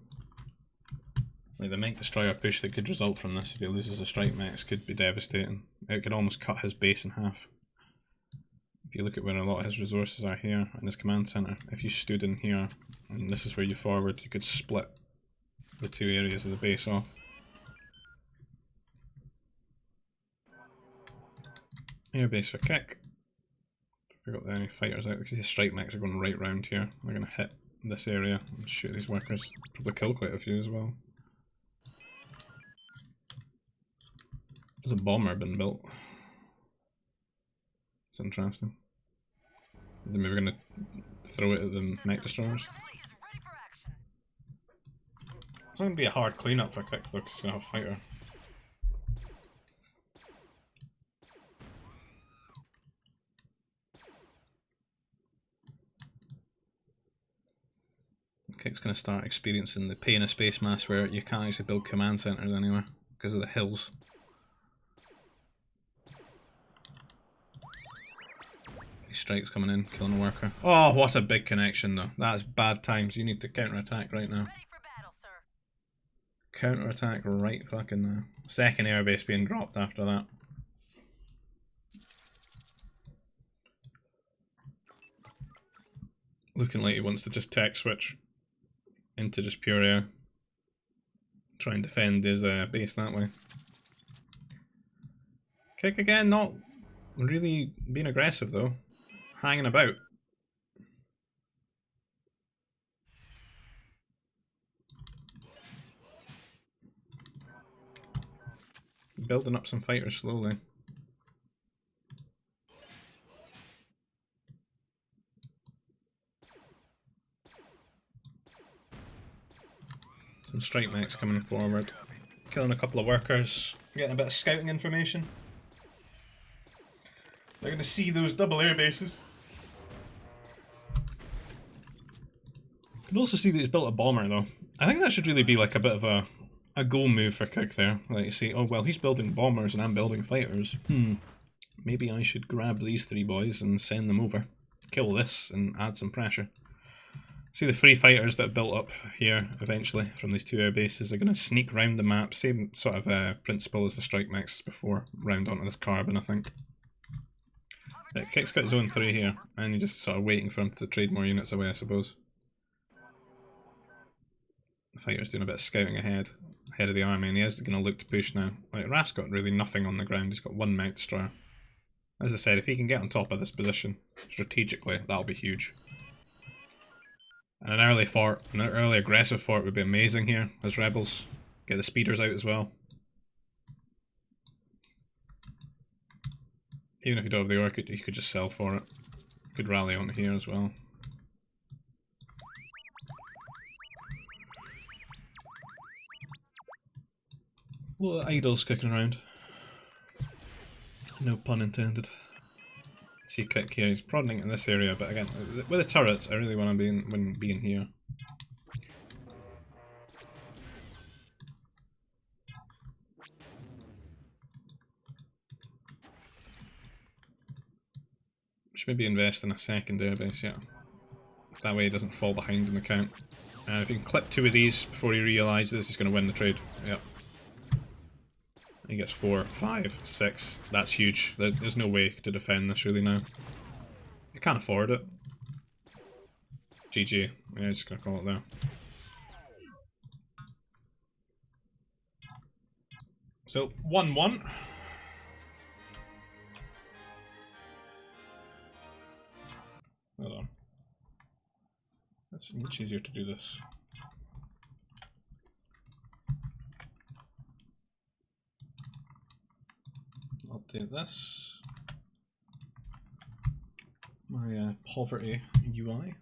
Like the mech destroyer push that could result from this if he loses the strike mechs could be devastating. It could almost cut his base in half. If you look at where a lot of his resources are here in his command center, if you stood in here and this is where you forward, you could split the two areas of the base off. Airbase for Kick. Forgot there any fighters out because the strike mechs are going right round here. They're going to hit this area and shoot these workers. Probably kill quite a few as well. There's a bomber been built. It's interesting. Then maybe we're going to throw it at the mech destroyers. It's going to be a hard cleanup for Kick though, because he's going to have a fighter. Kick's going to start experiencing the pain of space mass where you can't actually build command centers anywhere because of the hills. These strikes coming in, killing a worker. Oh, what a big connection though. That's bad times. You need to counter-attack right now. Counter-attack right fucking now. Second airbase being dropped after that. Looking like he wants to just tech switch into just pure air. Try and defend his base that way. Kick again, not really being aggressive though. Hanging about. Building up some fighters slowly. Some strike mechs coming forward. Killing a couple of workers. Getting a bit of scouting information. They're going to see those double air bases. You can also see that he's built a bomber though. I think that should really be like a bit of a goal move for Kick there. Like you see, oh well, he's building bombers and I'm building fighters. Maybe I should grab these three boys and send them over. Kill this and add some pressure. See the three fighters that built up here eventually from these two air bases are going to sneak round the map. Same sort of principle as the strike mechs before. Round onto this carbon, I think. Kick's got his own three here, and you're just sort of waiting for him to trade more units away, I suppose. The fighter's doing a bit of scouting ahead of the army, and he is going to look to push now. Like, Raph's got really nothing on the ground, he's got one mech destroyer. As I said, if he can get on top of this position, strategically, that'll be huge. And an early fort, an early aggressive fort would be amazing here, as rebels. Get the speeders out as well. Even if you don't have the orc, you could just sell for it. You could rally on here as well. A lot of idols kicking around. No pun intended. See Kick here, he's prodding in this area, but again, with the turrets, I really want to be in here. Should maybe invest in a second airbase, yeah. That way he doesn't fall behind in the count. And if you can clip 2 of these before he realises he's going to win the trade. Yep. He gets 4, 5, 6. That's huge. There's no way to defend this really now. You can't afford it. GG. Yeah, just going to call it there. So, 1-1. Hold on. It's much easier to do this. Update this. My poverty UI.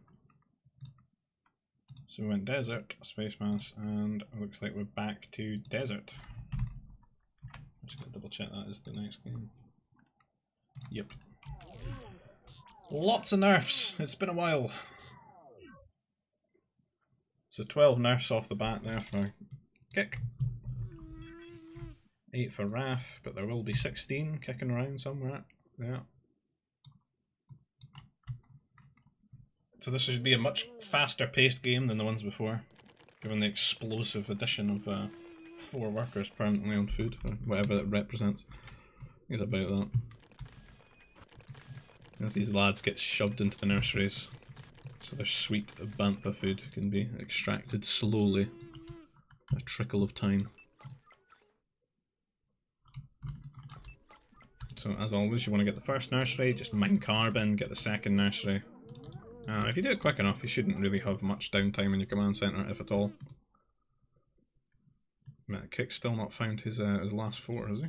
So we went desert, space mass, and it looks like we're back to desert. I'm just gonna double check that is the next game. Yep. Lots of nerfs. It's been a while. So 12 nerfs off the bat there for Kick. 8 for Wrath, but there will be 16 kicking around somewhere. Yeah. So this should be a much faster paced game than the ones before, given the explosive addition of 4 workers permanently on food, or whatever that represents. It's about that. As these lads get shoved into the nurseries, so their sweet bantha food can be extracted slowly, a trickle of time. So as always, you want to get the first nursery, just mine carbon, get the second nursery. If you do it quick enough, you shouldn't really have much downtime in your command centre, if at all. Kick's still not found his last 4, has he?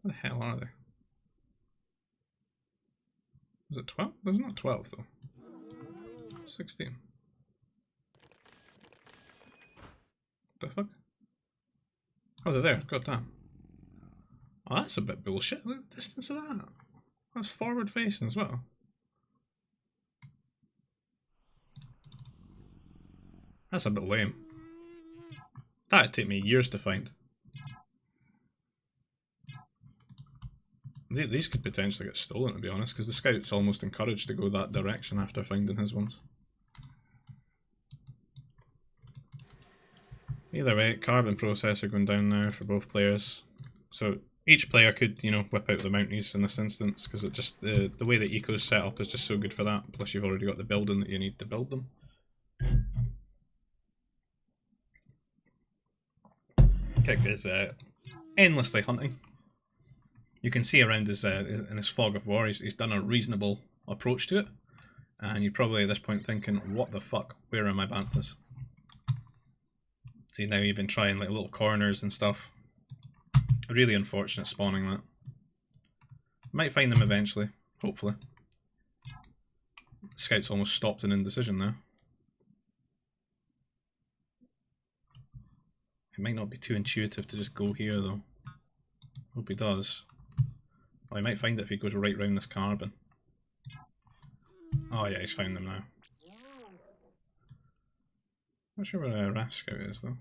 Where the hell are they? Was it 12? There's not 12 though. 16. The fuck? Oh, they're there. God damn. Oh, that's a bit bullshit. Look at the distance of that. That's forward facing as well. That's a bit lame. That'd take me years to find. These could potentially get stolen, to be honest, because the scout's almost encouraged to go that direction after finding his ones. Either way, carbon processor going down now for both players. So each player could, you know, whip out the Mounties in this instance, because it just the way the eco's set up is just so good for that. Plus you've already got the building that you need to build them. Kick is endlessly hunting. You can see around his in his fog of war, he's done a reasonable approach to it, and you're probably at this point thinking, what the fuck, where are my banthas? See, now you've been trying like little corners and stuff. Really unfortunate spawning that. Might find them eventually, hopefully. Scout's almost stopped in indecision now. It might not be too intuitive to just go here though. Hope he does. Well, he might find it if he goes right round this carbon. Oh yeah, he's found them now. Not sure where Wrath Scout is though.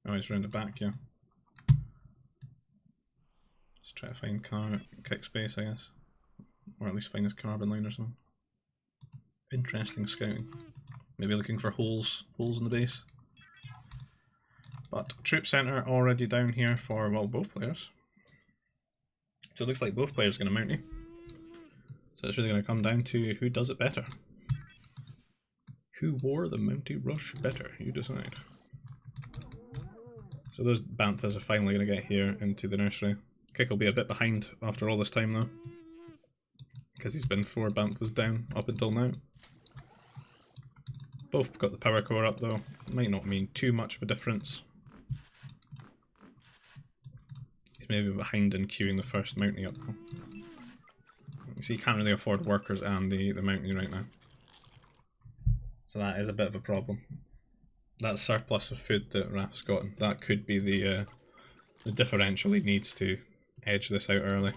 Oh, he's round the back, yeah. Let's try to find Kick space, I guess. Or at least find his carbon line or something. Interesting scouting. Maybe looking for holes in the base. But troop center already down here for, well, both players. So it looks like both players are going to Mountie. So it's really going to come down to who does it better. Who wore the Mountie rush better? You decide. So those banthas are finally going to get here into the nursery. Kick will be a bit behind after all this time though, because he's been 4 banthas down up until now. Both got the power core up though. Might not mean too much of a difference. He's maybe behind in queuing the first Mountie up though. You see, you can't really afford workers and the Mountie right now. So that is a bit of a problem. That surplus of food that Wrath's gotten, that could be the differential he needs to edge this out early.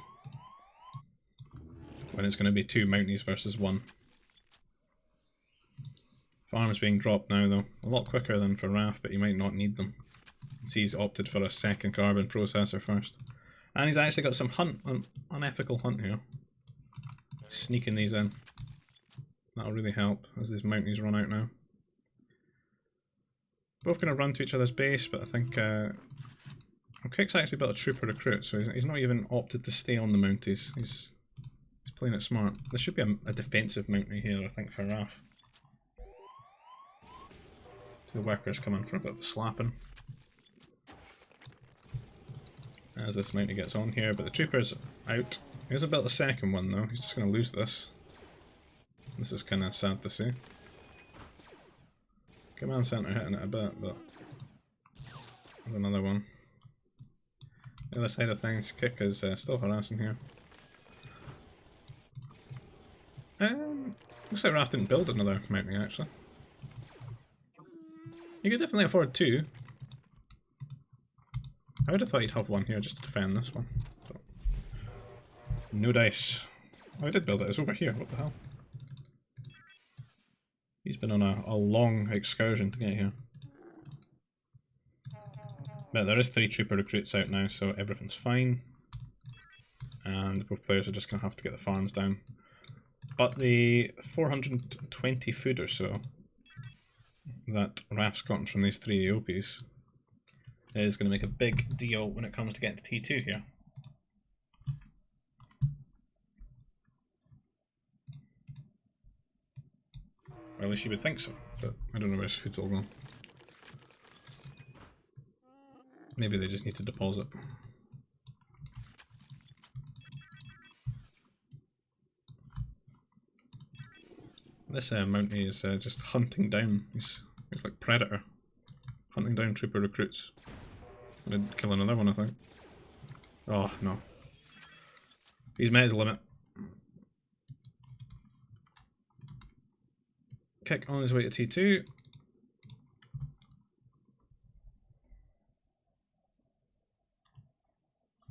When it's going to be 2 Mounties versus 1. Farm's being dropped now though, a lot quicker than for Wrath, but you might not need them. See, he's opted for a second carbon processor first. And he's actually got some unethical hunt here. Sneaking these in. That'll really help as these Mounties run out now. Both going to run to each other's base, but I think Kick's actually built a trooper recruit, so he's not even opted to stay on the Mounties. He's playing it smart. There should be a defensive Mountie here, I think, for Raf. So the workers come in for a bit of a slapping. As this Mountie gets on here, but the trooper's out. He hasn't built the second one though, he's just going to lose this. This is kind of sad to see. Command center hitting it a bit, but there's another one. The other side of things, Kick is still harassing here. Looks like Raf didn't build another Mountie actually. You could definitely afford two. I would have thought he'd have one here just to defend this one. But no dice. Oh, I did build it, it's over here, what the hell? He's been on a long excursion to get here. But there is 3 trooper recruits out now, so everything's fine. And both players are just going to have to get the farms down. But the 420 food or so that Raf's gotten from these 3 AOPs is going to make a big deal when it comes to getting to T2 here. Well, at least you would think so, but I don't know where his food's all gone. Maybe they just need to deposit. This Mountie is just hunting down. He's like Predator, hunting down trooper recruits. Didn't kill another one, I think. Oh no, he's met his limit. Kick on his way to T2.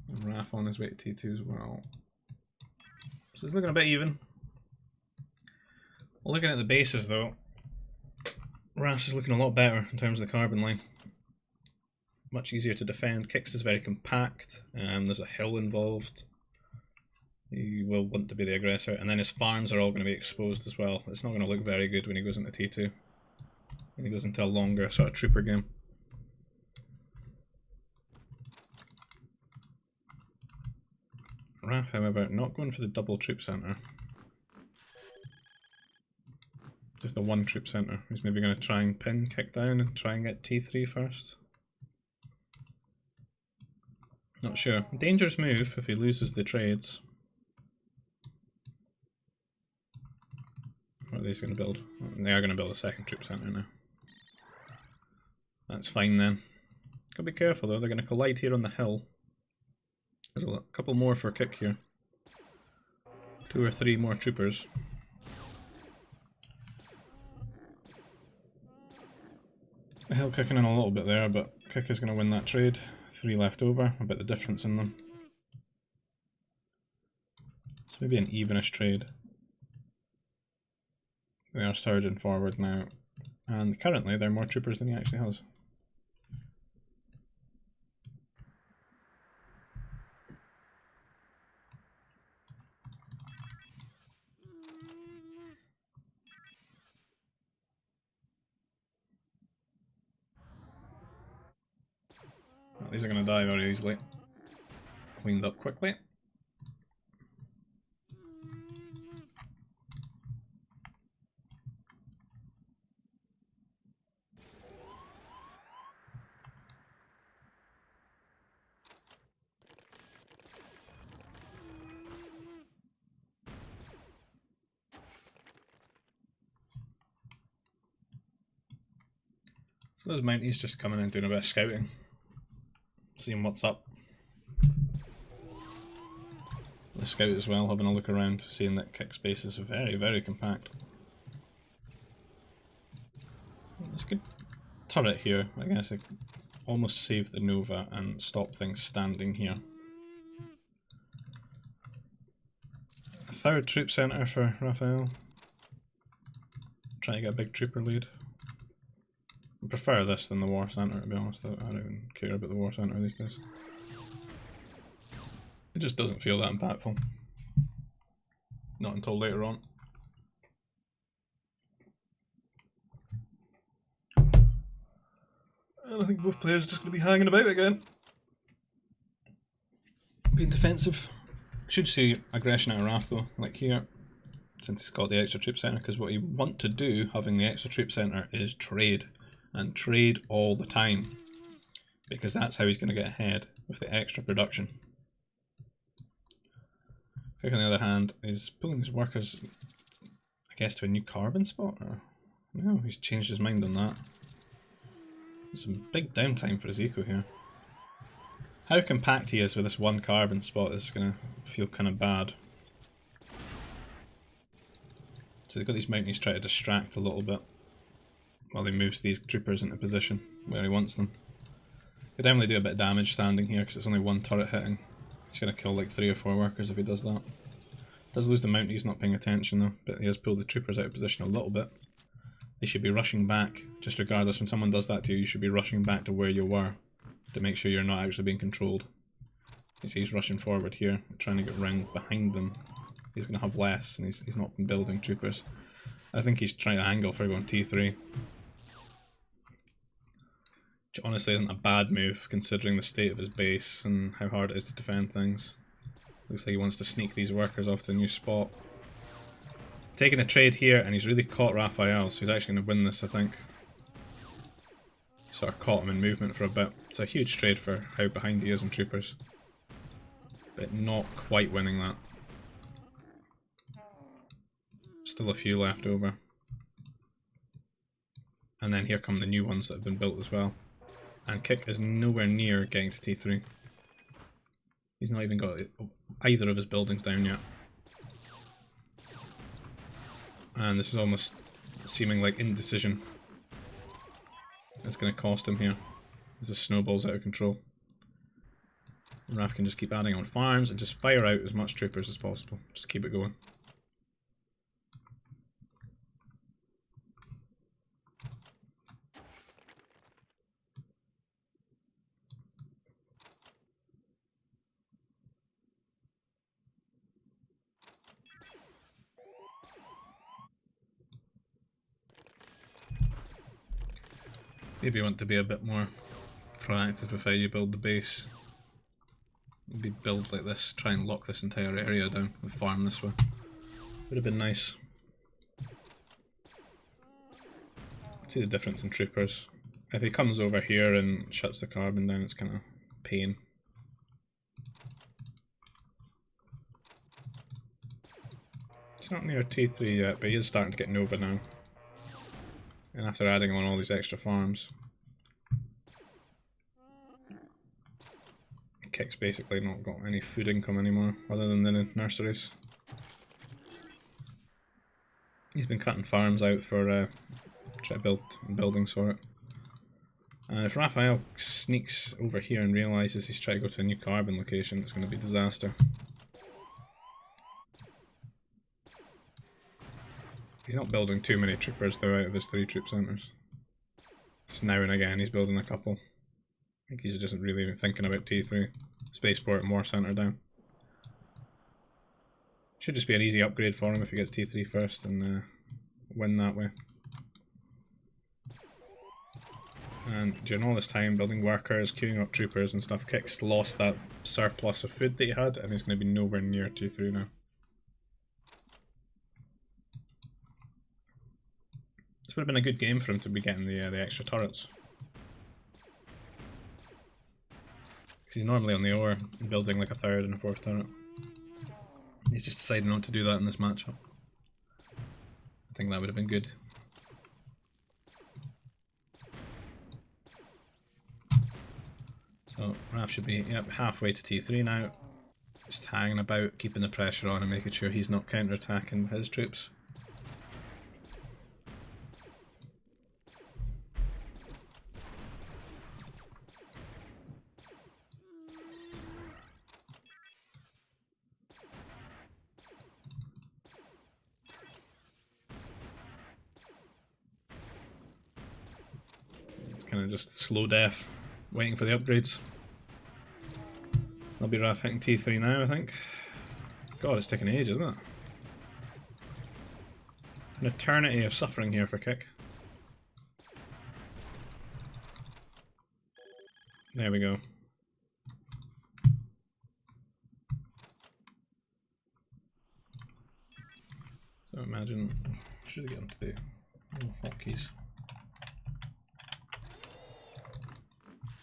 And Raf on his way to T2 as well. So it's looking a bit even. Looking at the bases though, Raf's is looking a lot better in terms of the carbon line. Much easier to defend. Kick's is very compact, there's a hill involved. He will want to be the aggressor, and then his farms are all going to be exposed as well. It's not going to look very good when he goes into T2. When he goes into a longer sort of trooper game. Raf, however, not going for the double troop centre. Just the one troop centre. He's maybe going to try and pin Kick down and try and get T3 first. Not sure. Dangerous move if he loses the trades. What are these going to build? They are going to build a second troop centre now. That's fine then. Gotta be careful though, they're going to collide here on the hill. There's a couple more for Kick here. 2 or 3 more troopers. The hill kicking in a little bit there, but Kick is going to win that trade. 3 left over, a bit of difference in them. So maybe an evenish trade. They are surging forward now, and currently they're more troopers than he actually has. Well, these are going to die very easily. Cleaned up quickly. So those Mounties just coming in doing a bit of scouting, seeing what's up. The scout as well, having a look around, seeing that Kick's base is very, very compact. It's a good turret here, I guess. It almost saved the Nova and stopped things standing here. A 3rd troop centre for Raphael. Trying to get a big trooper lead. I prefer this than the war centre, to be honest. I don't even care about the war centre these days. It just doesn't feel that impactful. Not until later on. And I think both players are just going to be hanging about again. Being defensive. Should see aggression out of Wrath though, like here, since he's got the extra troop centre, because what you want to do, having the extra troop centre, is trade. And trade all the time. Because that's how he's going to get ahead, with the extra production. Kick, on the other hand, is pulling his workers, I guess, to a new carbon spot, or no, he's changed his mind on that. Some big downtime for his eco here. How compact he is with this one carbon spot is going to feel kind of bad. So they've got these mounties trying to distract a little bit while he moves these troopers into position where he wants them. Could definitely do a bit of damage standing here because it's only one turret hitting. He's going to kill like 3 or 4 workers if he does that. Does lose the mounties, not paying attention though, but he has pulled the troopers out of position a little bit. They should be rushing back, just regardless, when someone does that to you, you should be rushing back to where you were to make sure you're not actually being controlled. You see he's rushing forward here, trying to get round behind them. He's going to have less, and he's not been building troopers. I think he's trying to angle for going T3. Which honestly isn't a bad move, considering the state of his base and how hard it is to defend things. Looks like he wants to sneak these workers off to a new spot. Taking a trade here, and he's really caught Raphael, so he's actually going to win this, I think. Sort of caught him in movement for a bit. It's a huge trade for how behind he is in troopers. But not quite winning that. Still a few left over. And then here come the new ones that have been built as well. And Kick is nowhere near getting to T3. He's not even got either of his buildings down yet. And this is almost seeming like indecision. It's going to cost him here as the snowball's out of control. Raph can just keep adding on farms and just fire out as much troopers as possible. Just keep it going. Maybe you want to be a bit more proactive with how you build the base. Maybe build like this, try and lock this entire area down and farm this way. Would have been nice. See the difference in troopers. If he comes over here and shuts the carbon down, it's kind of pain. It's not near T3 yet, but he is starting to get Nova now. And after adding on all these extra farms, Kick's basically not got any food income anymore, other than the nurseries. He's been cutting farms out for try to build buildings for it. And if Raphael sneaks over here and realises he's trying to go to a new carbon location, it's going to be a disaster. He's not building too many troopers though out of his 3 troop centres. Just now and again he's building a couple. I think he's just really even thinking about T3. Spaceport and War Centre down. Should just be an easy upgrade for him if he gets T3 first and win that way. And during all this time building workers, queuing up troopers and stuff, Kick's lost that surplus of food that he had and he's going to be nowhere near T3 now. This would have been a good game for him to be getting the extra turrets. Because he's normally on the ore and building like a 3rd and a 4th turret. He's just decided not to do that in this matchup. I think that would have been good. So Raph should be halfway to T3 now. Just hanging about, keeping the pressure on and making sure he's not counter-attacking his troops. It's kind of just slow death, waiting for the upgrades. I'll be RAF hitting T3 now, I think. God, it's taking ages, isn't it? An eternity of suffering here for Kick. There we go. So imagine, should I get onto the hotkeys?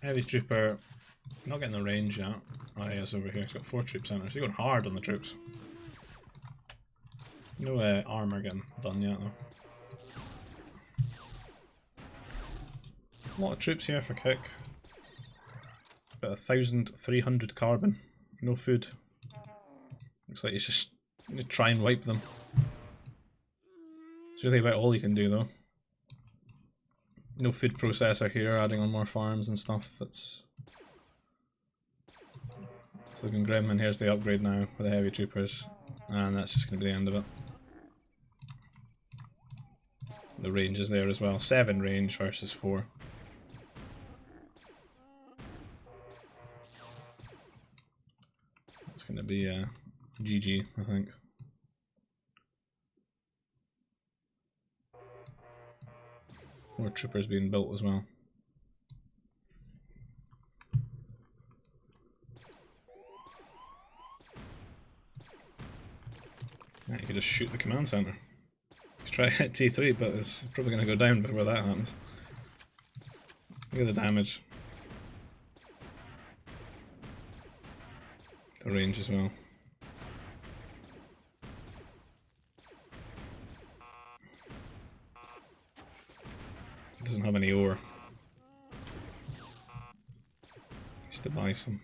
Heavy trooper, not getting the range yet. Oh yeah, it's over here. It's got 4 troop centers. He's going hard on the troops. No armor getting done yet though. A lot of troops here for Kick. About 1,300 carbon. No food. Looks like he's just gonna try and wipe them. It's really about all you can do though. No food processor here, adding on more farms and stuff. It's looking grim, and here's the upgrade now for the heavy troopers, and that's just going to be the end of it. The range is there as well. 7 range versus 4. It's going to be GG, I think. More troopers being built as well. Yeah, you could just shoot the command center. Let's try to hit T3, but it's probably going to go down before that happens. Look at the damage. The range as well. It doesn't have any ore. Used to buy some.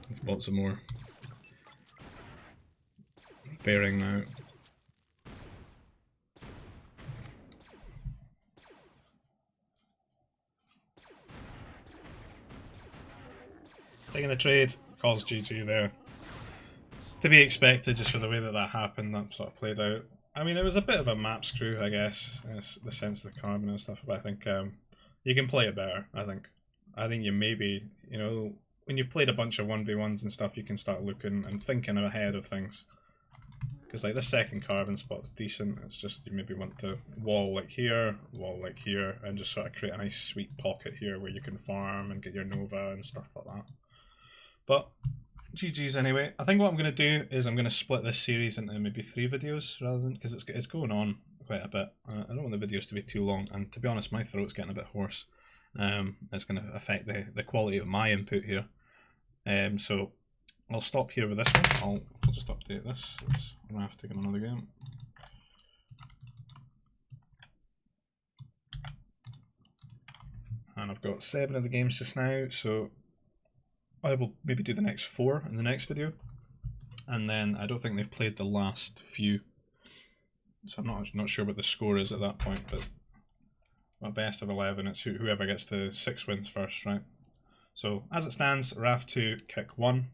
He's bought some more. Bearing now. Taking the trade, calls GG there. To be expected, just for the way that happened, that sort of played out. I mean, it was a bit of a map screw, I guess, in the sense of the carbon and stuff, but I think you can play it better, I think. I think you maybe, you know, when you've played a bunch of 1v1s and stuff, you can start looking and thinking ahead of things. Because like the second carbon spot's decent, it's just you maybe want to wall like here, and just sort of create a nice sweet pocket here where you can farm and get your Nova and stuff like that. But GG's anyway. I think what I'm going to do is I'm going to split this series into maybe 3 videos rather than, because it's going on quite a bit. I don't want the videos to be too long, and to be honest, my throat's getting a bit hoarse. It's going to affect the quality of my input here. So I'll stop here with this one. I'll just update this. I'm going to have to take another game. And I've got 7 of the games just now, so I will maybe do the next 4 in the next video. And then I don't think they've played the last few, so I'm not sure what the score is at that point, but my best of 11, it's whoever gets the 6 wins first, right? So as it stands, RAF 2, Kick 1.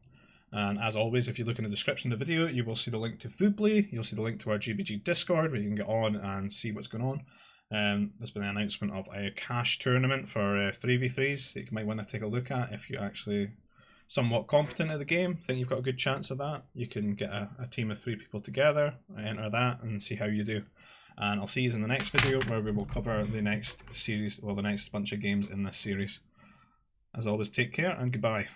And as always, if you look in the description of the video, you will see the link to Foodly, you'll see the link to our GBG Discord where you can get on and see what's going on. There's been an announcement of a cash tournament for 3v3s that you might want to take a look at if you're actually somewhat competent at the game, think you've got a good chance of that. You can get a team of 3 people together, enter that, and see how you do. And I'll see you in the next video where we will cover the next series, well, the next bunch of games in this series. As always, take care and goodbye.